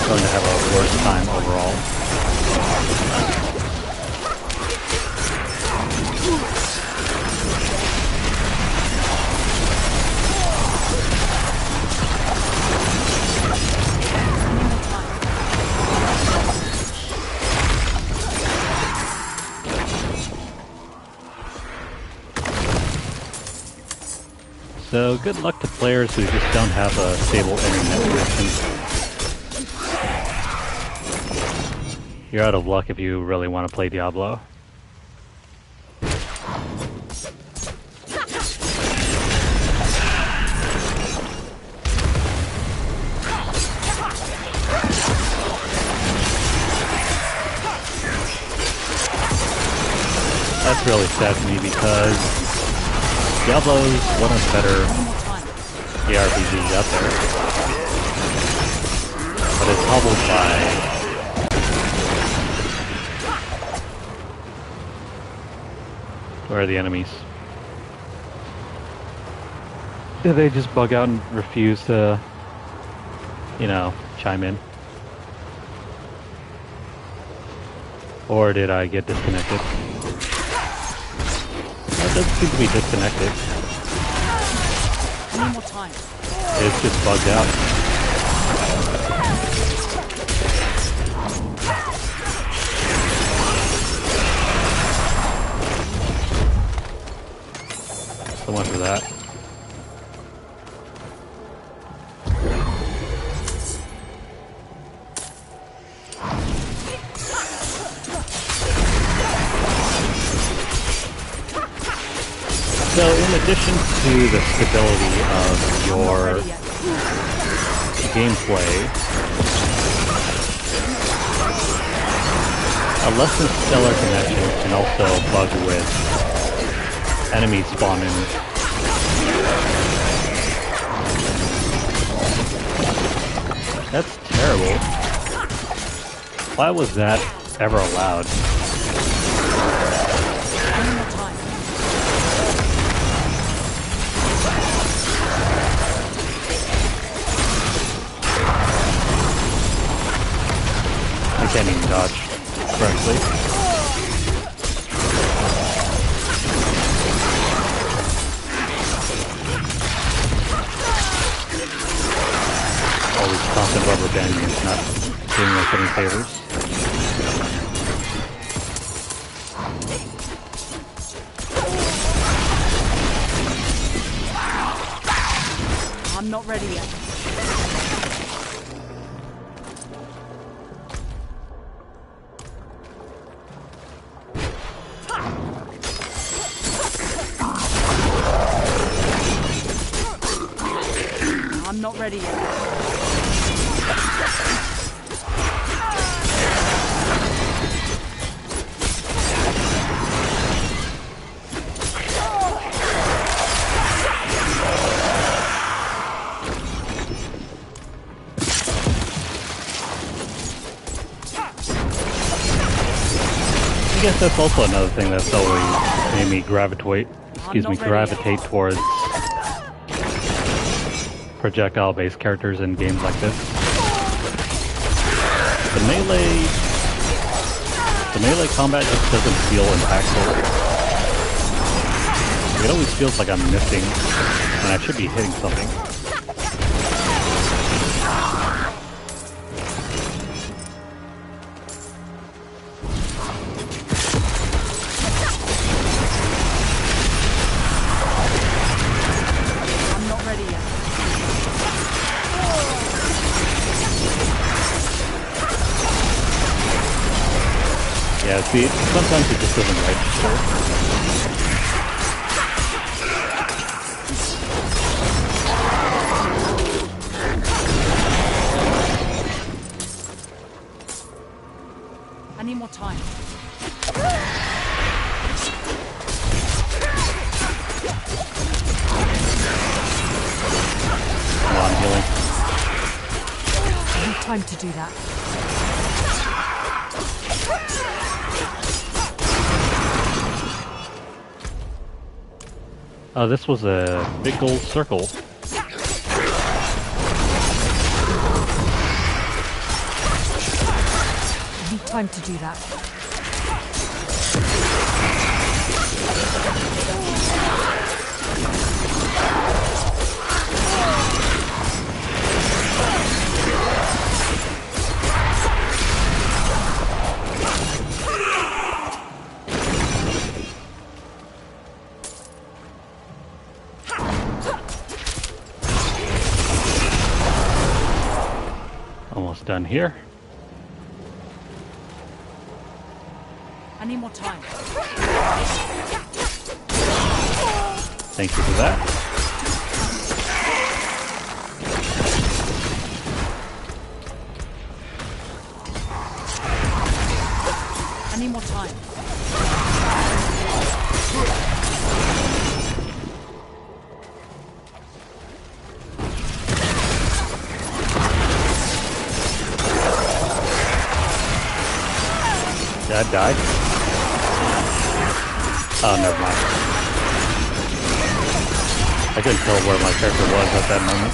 going to have a worse time overall. So good luck to players who just don't have a stable internet connection. You're out of luck if you really want to play Diablo. That's really sad to me because Diablo is one of the better ARPGs out there, but it's hobbled by where are the enemies? Did they just bug out and refuse to, you know, chime in? Or did I get disconnected? It doesn't seem to be disconnected. One more time. It's just bugged out. So much for that. So in addition to the stability of your gameplay, A less than stellar connection can also bug with enemies spawning. That's terrible. Why was that ever allowed? I can't even dodge correctly. All these constant rubber banding is not doing us any favors. I'm not ready yet. I'm not ready yet. I guess that's also another thing that's always made me gravitate towards projectile-based characters in games like this. The melee combat just doesn't feel impactful. It always feels like I'm missing when I should be hitting something. Yeah, see, sometimes it just doesn't register. I need more time. Come on, healing. I need time to do that. Oh, this was a big gold circle. I need time to do that. Almost done here. I need more time. Thank you for that. I need more time. Did I die? Oh, never mind. I couldn't tell where my character was at that moment.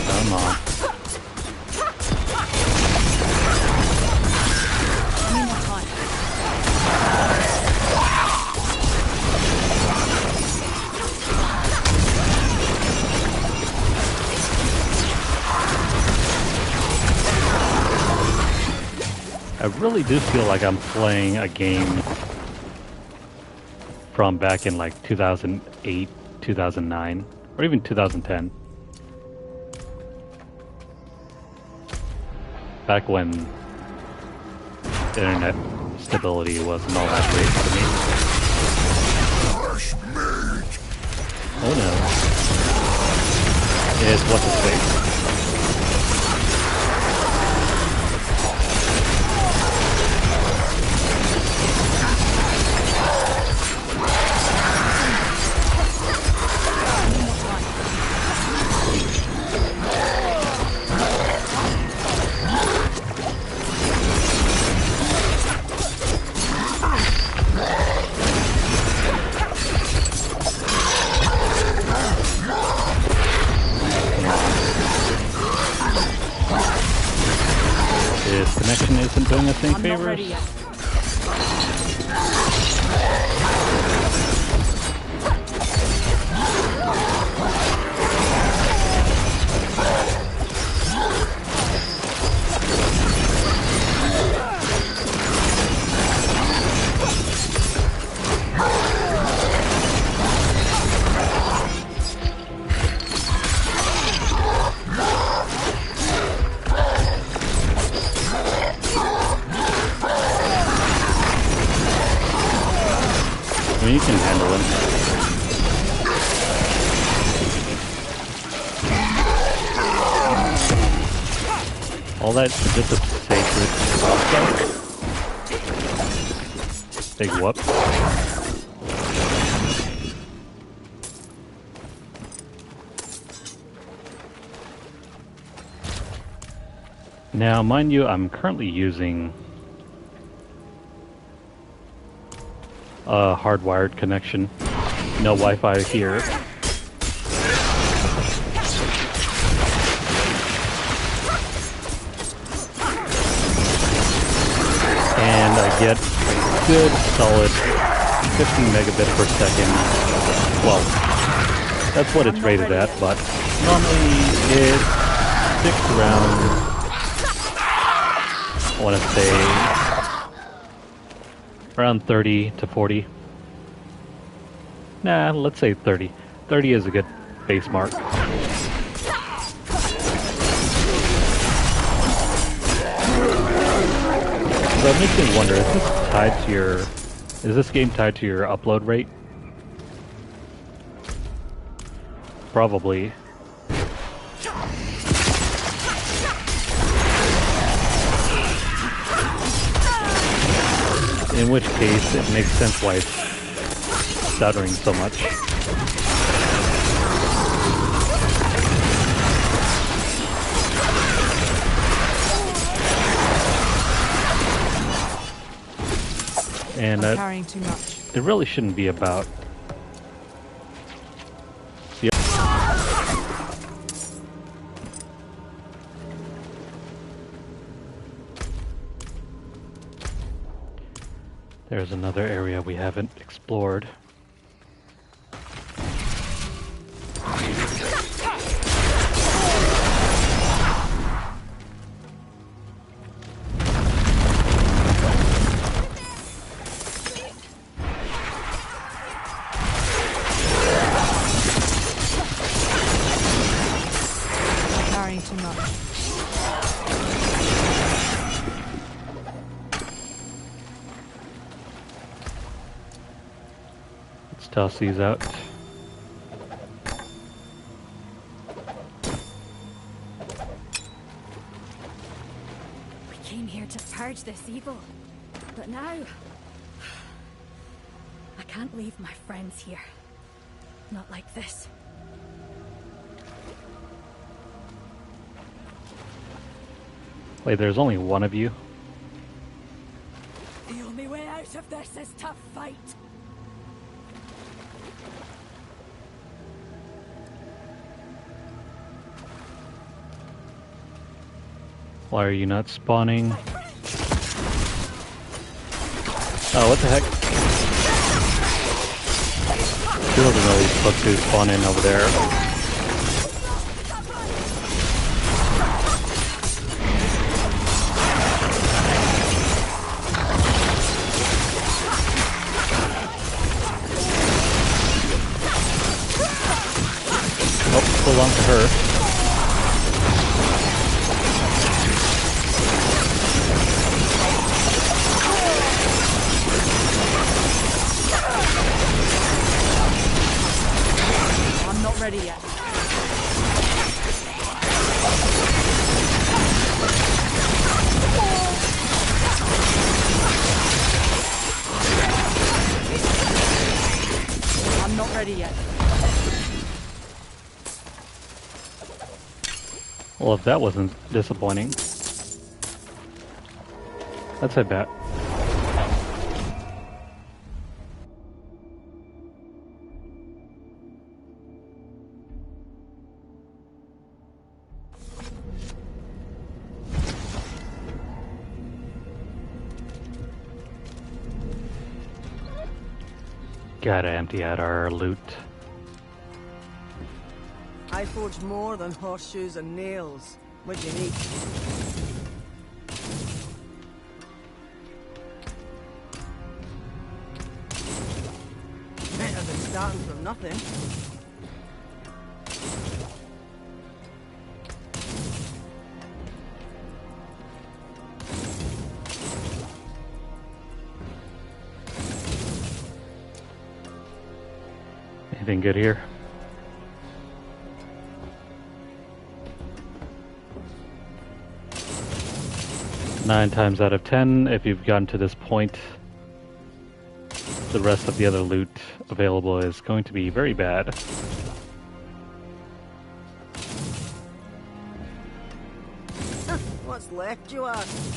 Come on. I need more time. I really do feel like I'm playing a game from back in like 2008, 2009, or even 2010. back when internet stability wasn't all that great for me. Oh no. It's what's his face. This connection isn't doing us any favors. You can handle him. All that just a sacred stuff. Big whoop. Now, mind you, I'm currently using a hardwired connection. No Wi-Fi here. And I get a good solid 50 megabit per second. Well, that's what it's rated at, but normally it sticks around, I want to say, around 30 to 40. Nah, let's say 30. 30 is a good base mark. So it makes me wonder, is this game tied to your upload rate? Probably. In which case, it makes sense why it's stuttering so much. And I'm carrying too much. It really shouldn't be about the There's another area we haven't explored. Carrying too much. Toss these out. We came here to purge this evil, but now I can't leave my friends here. Not like this. Wait, there's only one of you? The only way out of this is to fight. Why are you not spawning? Oh, what the heck? She wasn't really supposed to spawn in over there. Oh, belongs to her. Well, if that wasn't disappointing. Let's head back. Gotta empty out our loot. I forged more than horseshoes and nails. What'd you need? Better than starting from nothing. Anything good here? Nine times out of 10, if you've gotten to this point, the rest of the other loot available is going to be very bad. What's left, you ask?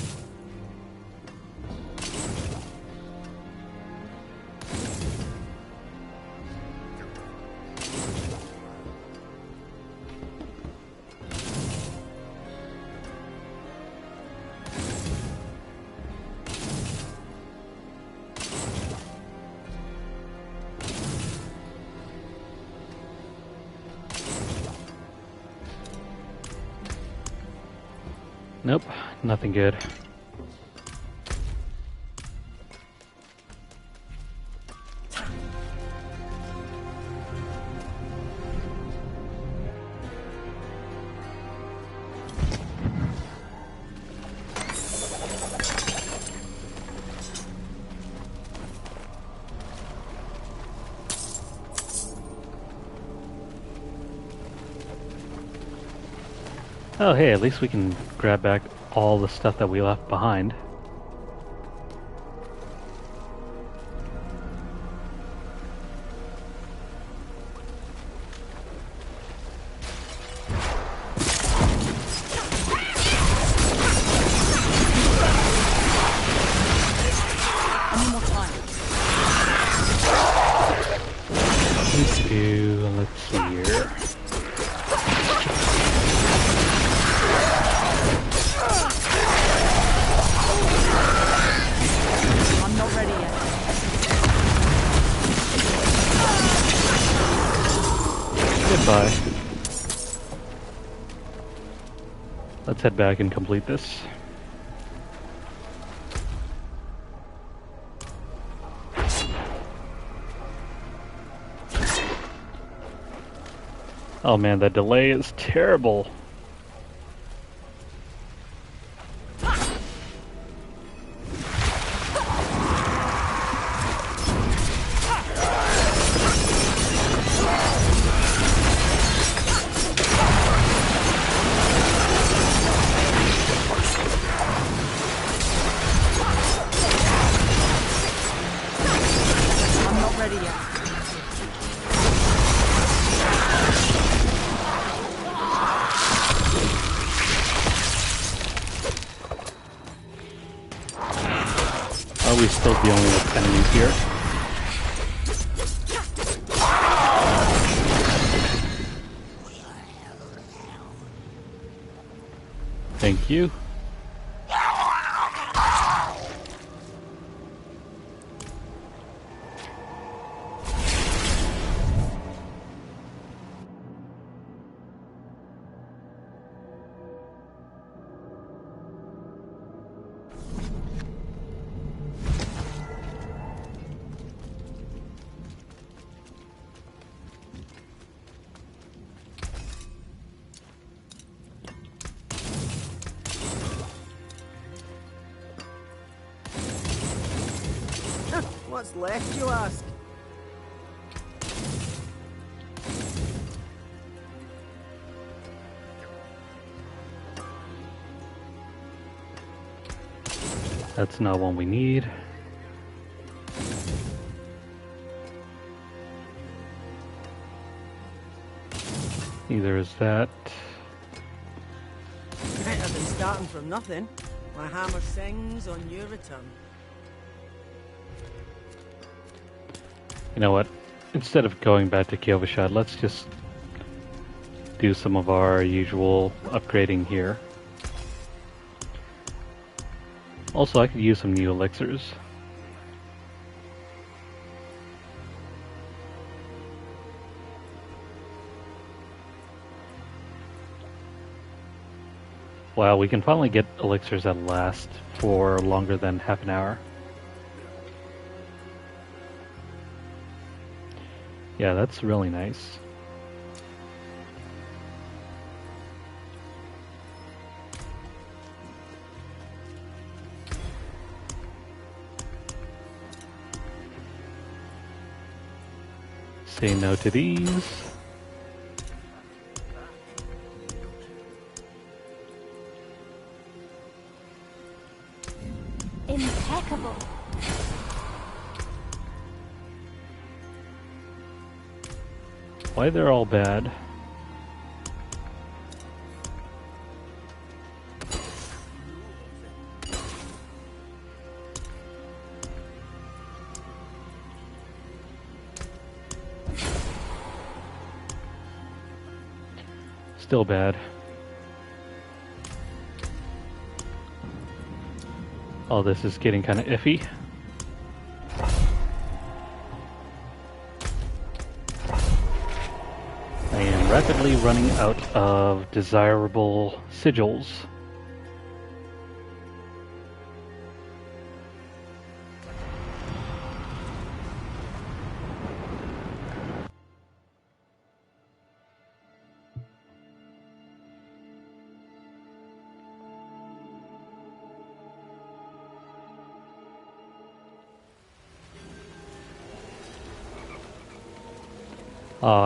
Nope, nothing good. Oh hey, at least we can grab back all the stuff that we left behind. Let's see here. I'm not ready yet. Goodbye. Let's head back and complete this. Oh man, that delay is terrible. I'm not ready yet. Are we still dealing with enemies here? Thank you. What's left, you ask? That's not one we need. Neither is that. starting from nothing. My hammer sings on your return. You know what? Instead of going back to Kyovashad, let's just do some of our usual upgrading here. Also, I could use some new elixirs. Wow, we can finally get elixirs that last for longer than half an hour. Yeah, that's really nice. Say no to these. Impeccable. Why they're all bad? Still bad. Oh, this is getting kind of iffy. I am rapidly running out of desirable sigils.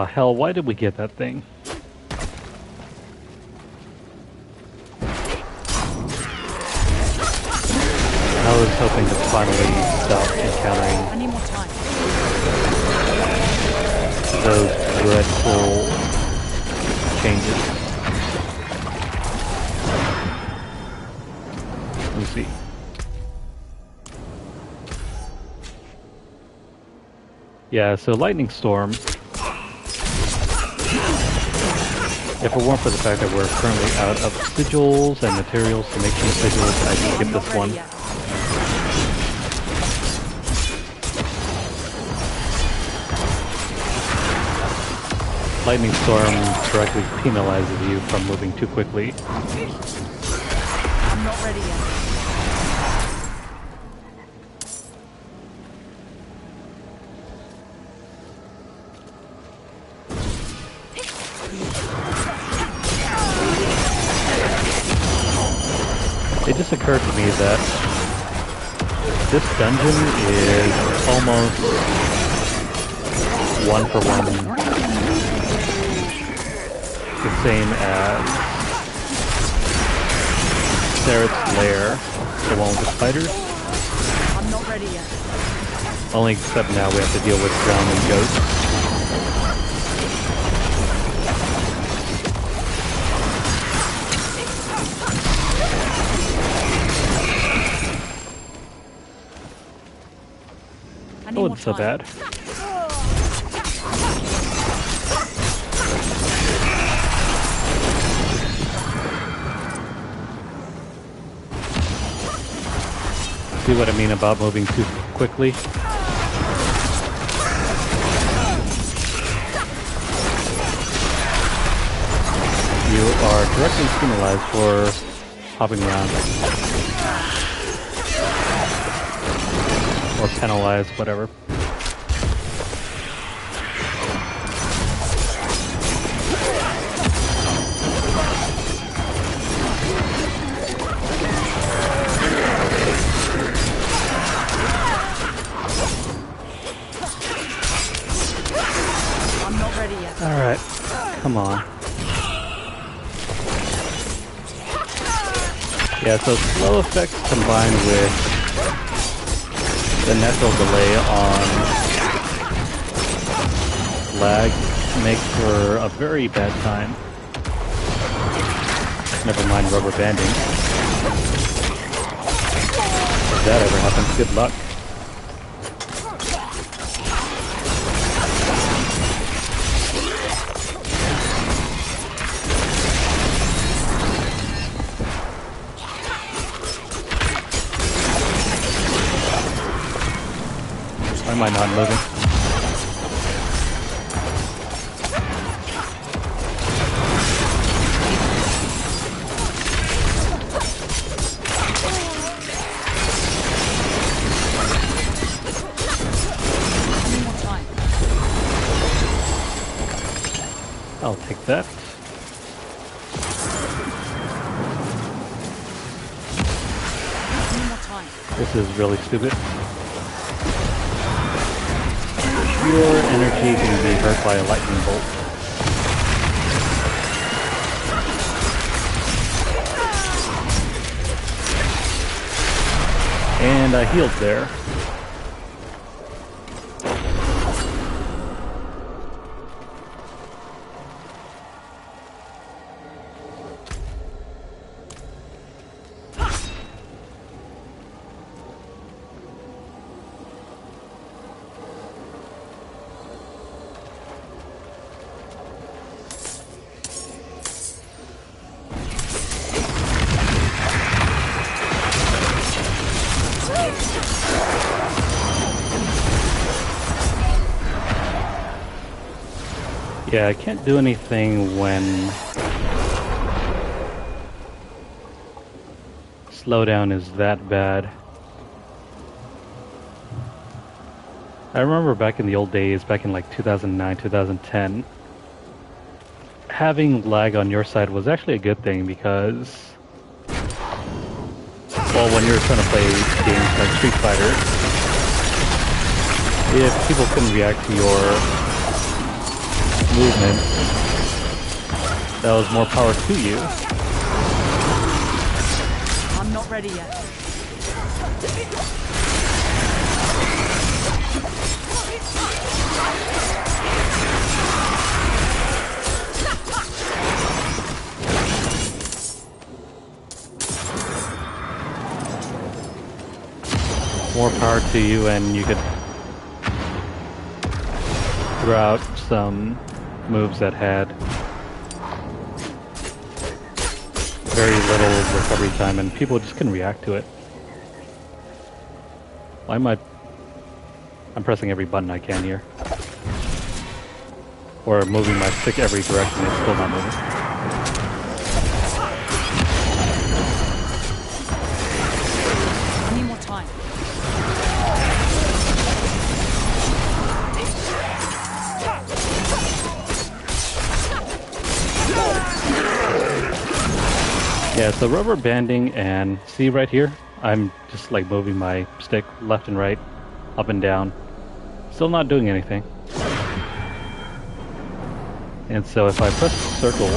Hell, why did we get that thing? I was hoping to finally stop encountering I need more time. those dreadful changes. Let me see. Yeah, so Lightning Storm. If it weren't for the fact that we're currently out of sigils and materials to make some sigils, I'd skip this one. Lightning Storm directly penalizes you from moving too quickly. I'm not ready yet. It just occurred to me that this dungeon is almost one-for-one the same as Sereth's Lair, the one with the spiders. I'm not ready yet. Only except now we have to deal with drowning ghosts. It wasn't so bad. See what I mean about moving too quickly? You are directly penalized for hopping around. Or penalized, whatever. I'm not ready yet. Alright, come on. Yeah, so slow effects combined with the natural delay on lag makes for a very bad time. Never mind rubber banding. If that ever happens, good luck. Why am I not moving? I'll take that. This is really stupid. Your energy can be hurt by a lightning bolt. And I healed there. Yeah, I can't do anything when slowdown is that bad. I remember back in the old days, back in like 2009, 2010, having lag on your side was actually a good thing because, well, when you're trying to play games like Street Fighter, if people couldn't react to your movement, that was more power to you. I'm not ready yet. More power to you, and you could throw out some moves that had very little recovery time, and people just couldn't react to it. Why am I'm pressing every button I can here. Or moving my stick every direction, it's still not moving. I need more time. Yeah, so rubber banding, and see right here, I'm just like moving my stick left and right, up and down. Still not doing anything. And so if I press circle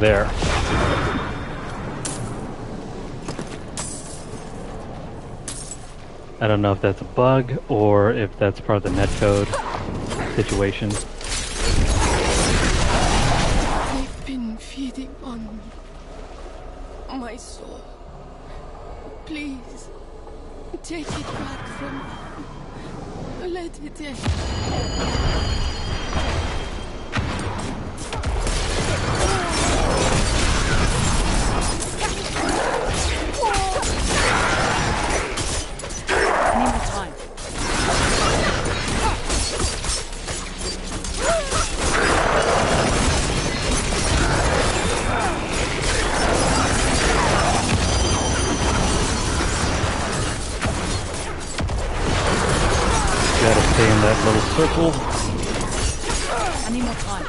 there, I don't know if that's a bug or if that's part of the netcode situation. Feeding on me. My soul. Please, take it back from me. Let it end. I need more time. Gotta stay in that little circle. I need more time.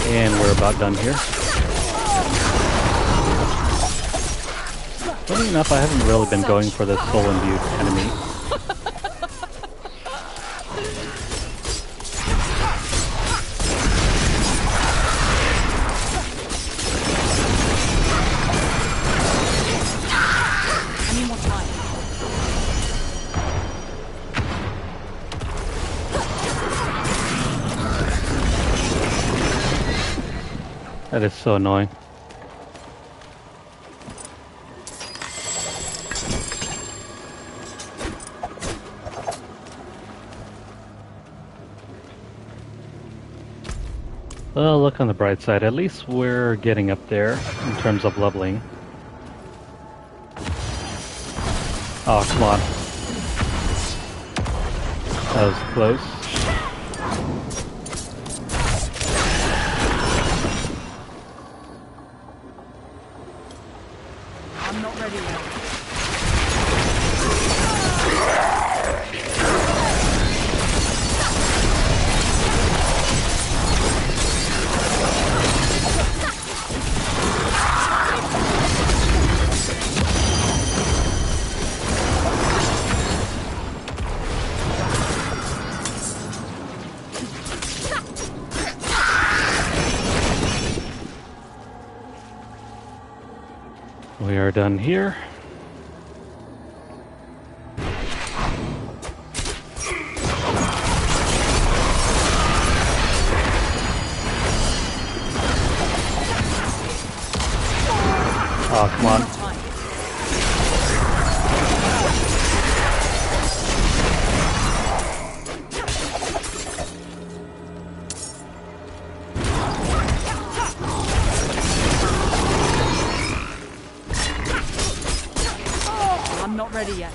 And we're about done here. Funny enough, I haven't really been going for this soul-imbued enemy. That is so annoying. Well, look on the bright side. At least we're getting up there in terms of leveling. Oh, come on. That was close. I'm not ready yet. We are done here. Oh, come on. I'm not ready yet.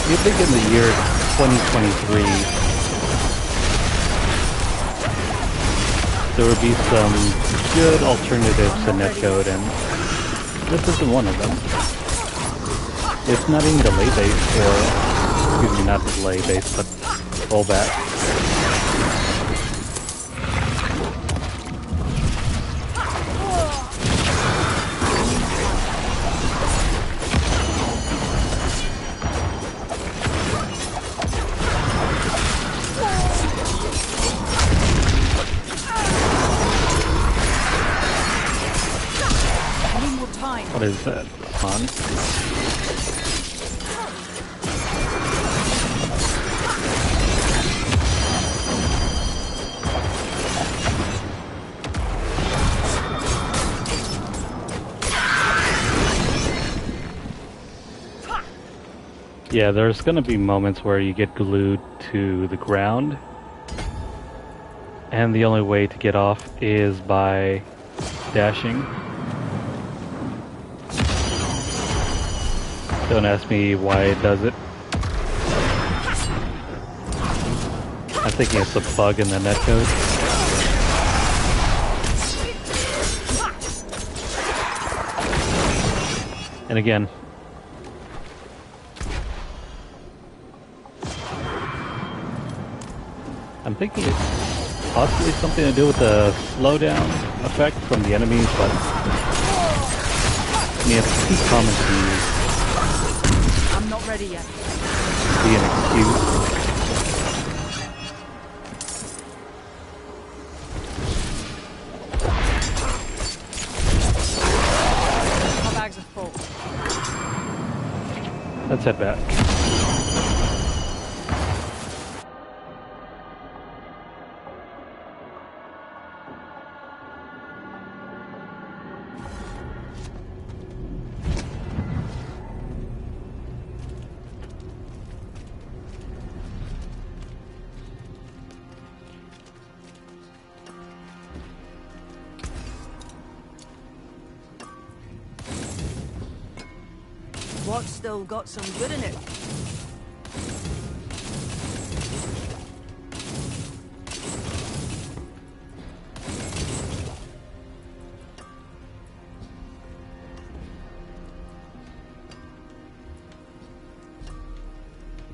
You think in the year 2023 there would be some good alternatives to netcode, and this isn't one of them. It's not even delay-based, or, excuse me, not delay-based, but rollback. What is that? On? Yeah, there's gonna be moments where you get glued to the ground, and the only way to get off is by dashing. Don't ask me why it does it. I'm thinking it's a bug in the netcode. And again, I'm thinking it's possibly something to do with the slowdown effect from the enemies, but I mean, it's too common to use. I'm not ready yet. Be an excuse. My bags are full. Let's head back. What's still got some good in it?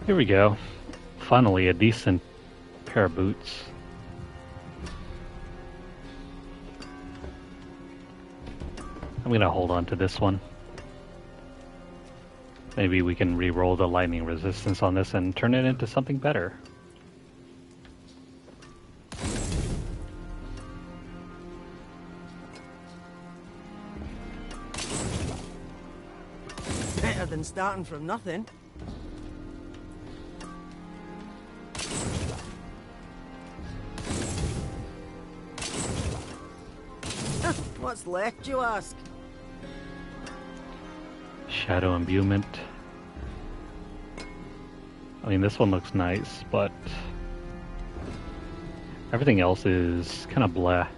Here we go. Finally, a decent pair of boots. I'm gonna hold on to this one. Maybe we can re-roll the lightning resistance on this and turn it into something better. Better than starting from nothing. What's left, you ask? Shadow imbuement. I mean, this one looks nice, but everything else is kind of blah.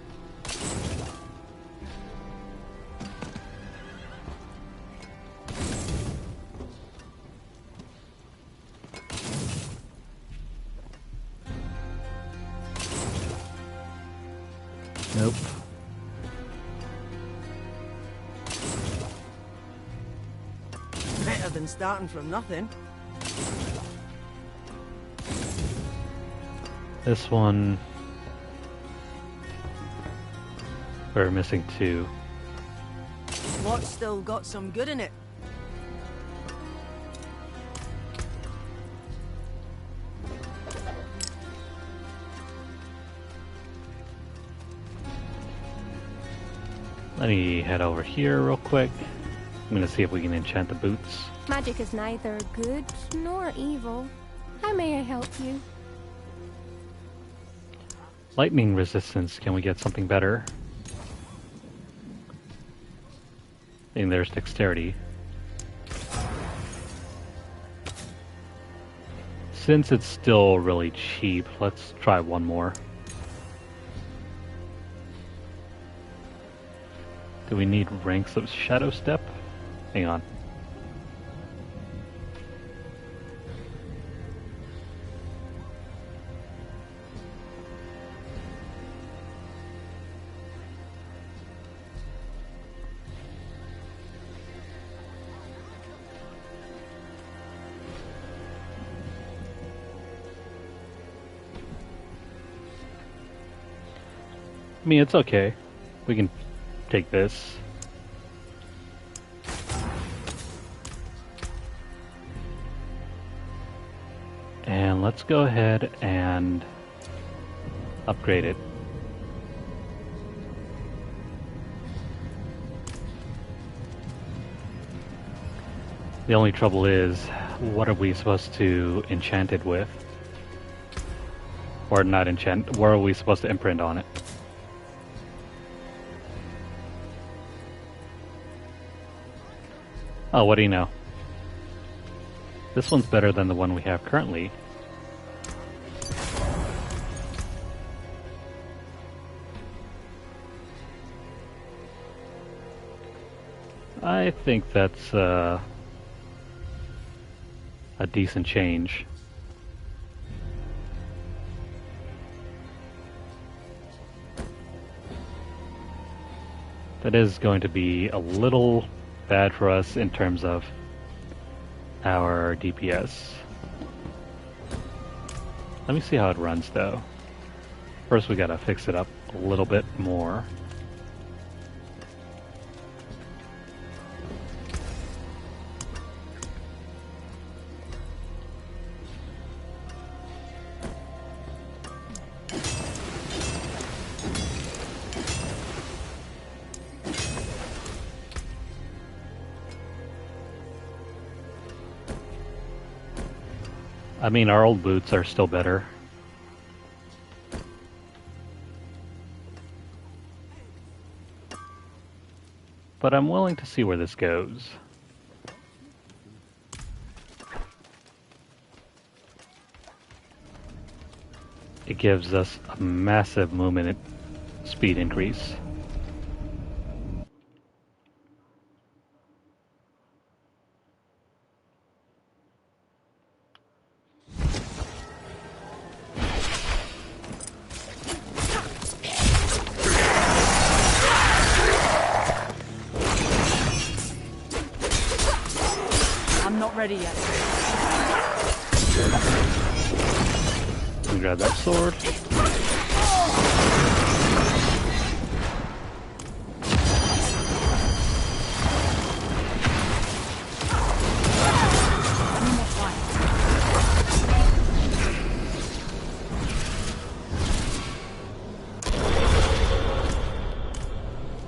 Nope. Better than starting from nothing. This one, we're missing 2. What's still got some good in it? Let me head over here real quick. I'm gonna see if we can enchant the boots. Magic is neither good nor evil. How may I help you? Lightning resistance, can we get something better? And there's dexterity. Since it's still really cheap, let's try one more. Do we need ranks of Shadow Step? Hang on. I mean, it's okay. We can take this. And let's go ahead and upgrade it. The only trouble is, what are we supposed to enchant it with? Or not enchant, where are we supposed to imprint on it? Oh, what do you know? This one's better than the one we have currently. I think that's a decent change. That is going to be a little bad for us in terms of our DPS. Let me see how it runs though. First we gotta fix it up a little bit more. I mean, our old boots are still better. But I'm willing to see where this goes. It gives us a massive movement speed increase. Ready yet? Let me grab that sword.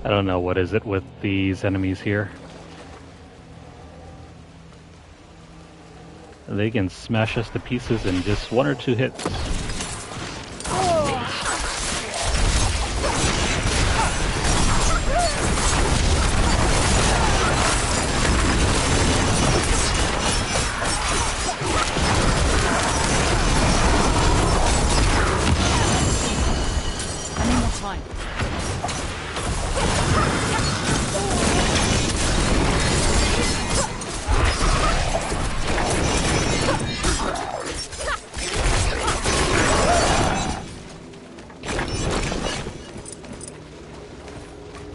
I don't know, what is it with these enemies here? They can smash us to pieces in just 1 or 2 hits.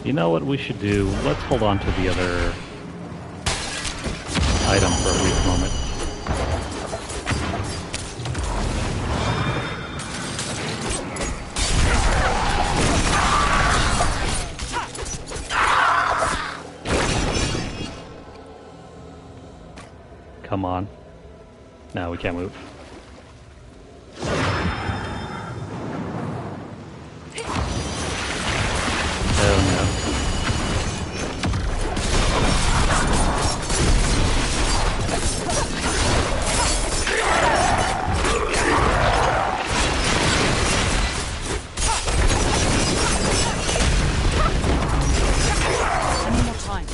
You know what we should do? Let's hold on to the other item for a brief moment. Come on. No, we can't move. Oh no. Any more time?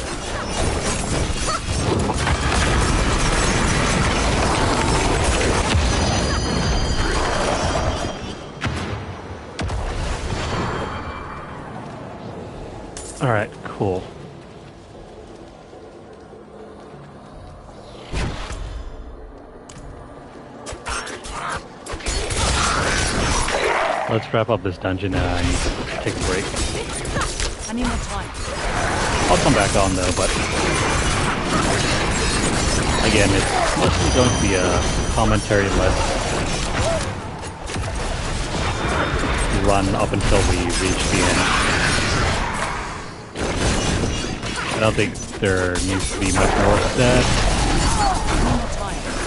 Alright, cool. Let's wrap up this dungeon. I need to take a break. I need more time. I'll come back on though, but again, it's mostly going to be a commentary less run up until we reach the end. I don't think there needs to be much more said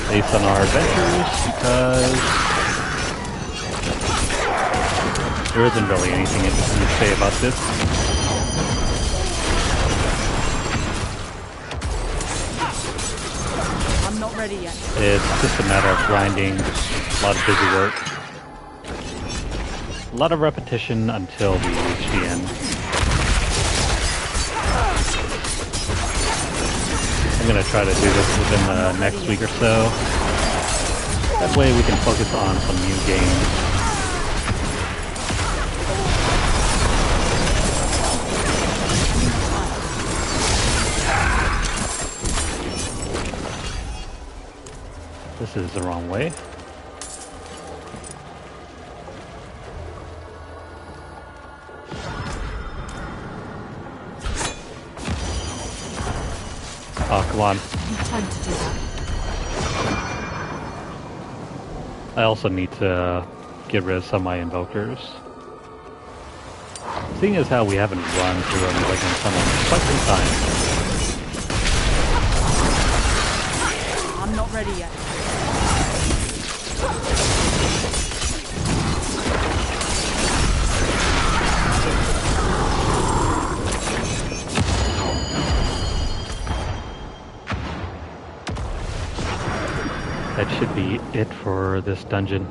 based on our adventures, because there isn't really anything interesting to say about this. I'm not ready yet. It's just a matter of grinding, a lot of busy work, a lot of repetition until we reach the end. I'm going to try to do this within the next week or so. That way we can focus on some new games. This is the wrong way. Oh, come on. Time to do that. I also need to get rid of some of my invokers. Seeing as how we haven't run through a Malignant Tunnel in quite some time. I'm not ready yet. That should be it for this dungeon.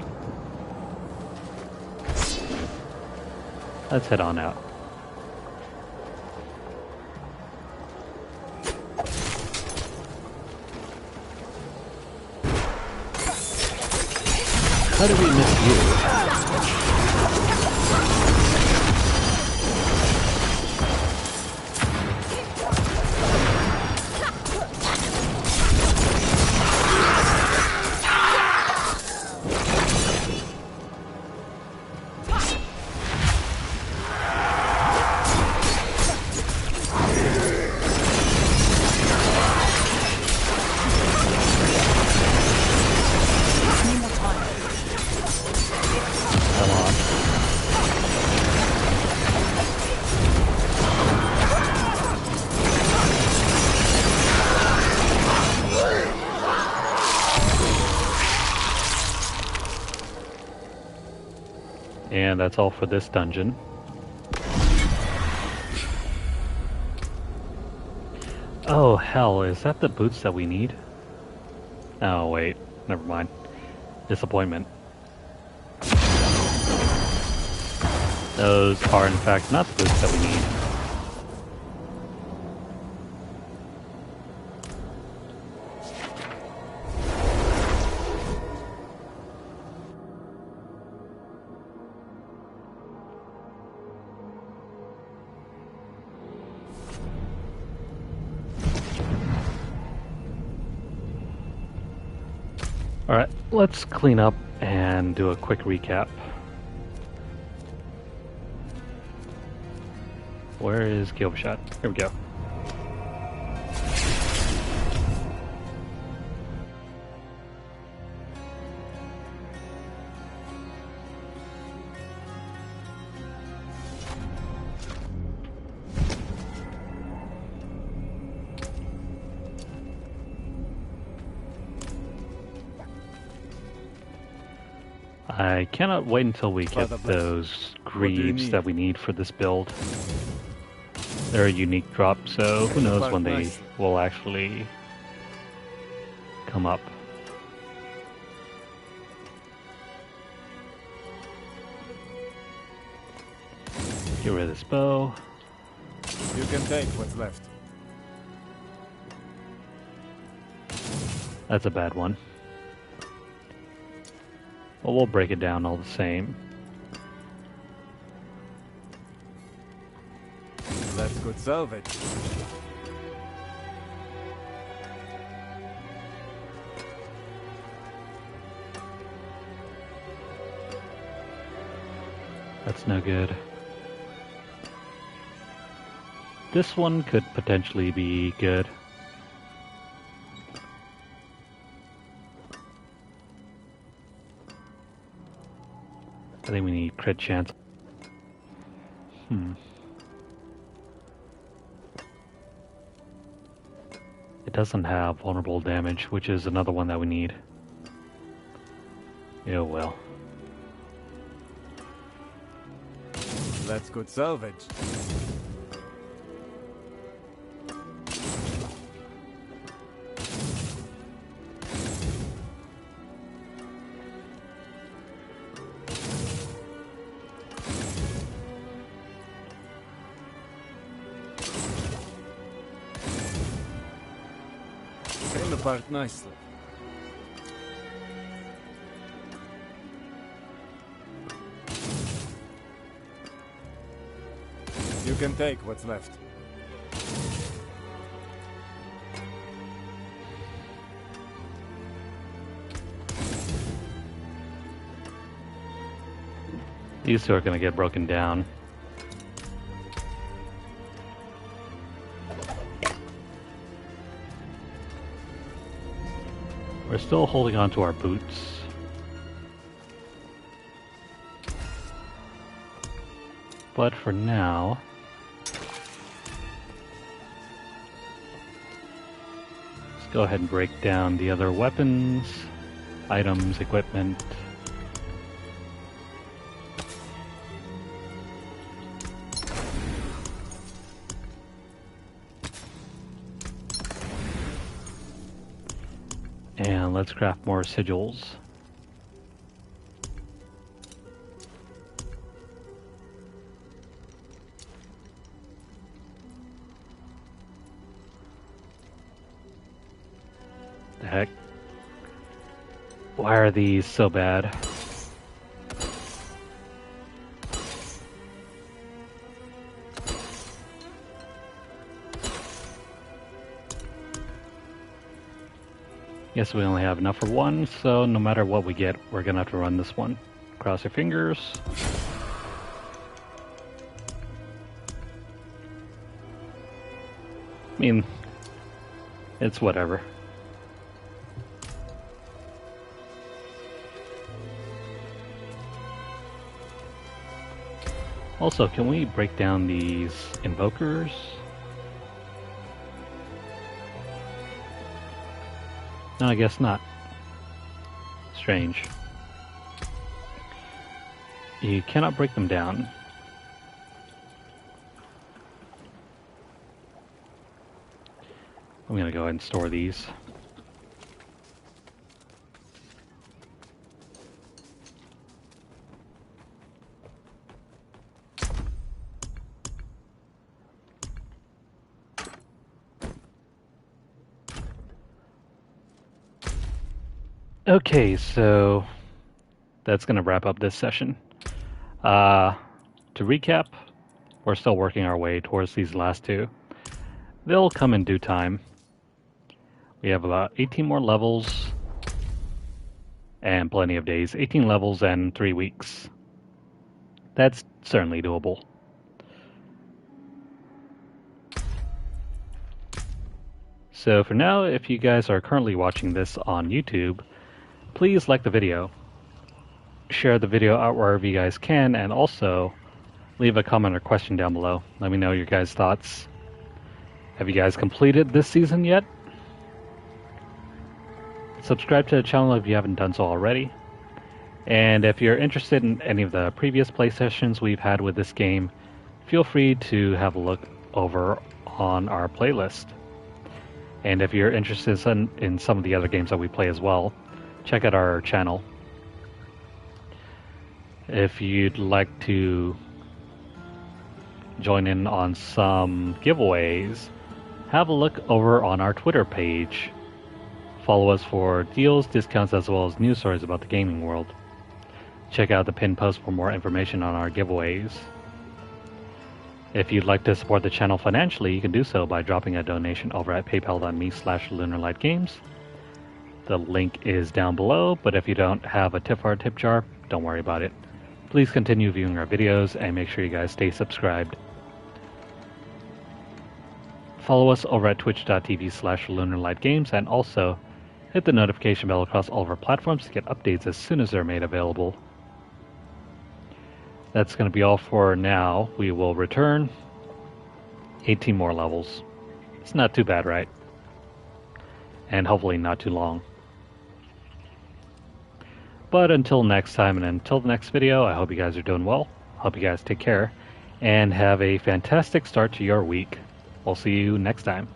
Let's head on out. How did we miss you? And that's all for this dungeon. Oh hell, is that the boots that we need? Oh wait, never mind. Disappointment. Those are in fact not the boots that we need. Alright, let's clean up and do a quick recap. Where is Gilbert? Here we go. I cannot wait until we get those greaves that we need for this build. They're a unique drop, so who knows when they will actually come up. Get rid of this bow. You can take what's left. That's a bad one. Well, we'll break it down all the same. That's good salvage. That's no good. This one could potentially be good. I think we need crit chance. It doesn't have vulnerable damage, which is another one that we need. Oh well. That's good salvage. Came apart nicely. You can take what's left. These two are going to get broken down. We're still holding on to our boots. But for now, let's go ahead and break down the other weapons, items, equipment. And let's craft more sigils. The heck? Why are these so bad? Guess we only have enough for one, so no matter what we get, we're gonna have to run this one. Cross your fingers. I mean, it's whatever. Also, can we break down these invokers? No, I guess not. Strange. You cannot break them down. I'm gonna go ahead and store these. Okay, so that's going to wrap up this session. To recap, we're still working our way towards these last two. They'll come in due time. We have about 18 more levels and plenty of days. 18 levels and 3 weeks. That's certainly doable. So for now, if you guys are currently watching this on YouTube, please like the video, share the video out wherever you guys can, and also leave a comment or question down below. Let me know your guys' thoughts. Have you guys completed this season yet? Subscribe to the channel if you haven't done so already. And if you're interested in any of the previous play sessions we've had with this game, feel free to have a look over on our playlist. And if you're interested in some of the other games that we play as well, check out our channel. If you'd like to join in on some giveaways, have a look over on our Twitter page. Follow us for deals, discounts, as well as news stories about the gaming world. Check out the pinned post for more information on our giveaways. If you'd like to support the channel financially, you can do so by dropping a donation over at paypal.me/LunarlightGames. The link is down below, but if you don't have a tip for our tip jar, don't worry about it. Please continue viewing our videos and make sure you guys stay subscribed. Follow us over at twitch.tv/LunarlightGames and also hit the notification bell across all of our platforms to get updates as soon as they're made available. That's going to be all for now. We will return 18 more levels. It's not too bad, right? And hopefully not too long. But until next time and until the next video, I hope you guys are doing well. Hope you guys take care and have a fantastic start to your week. We'll see you next time.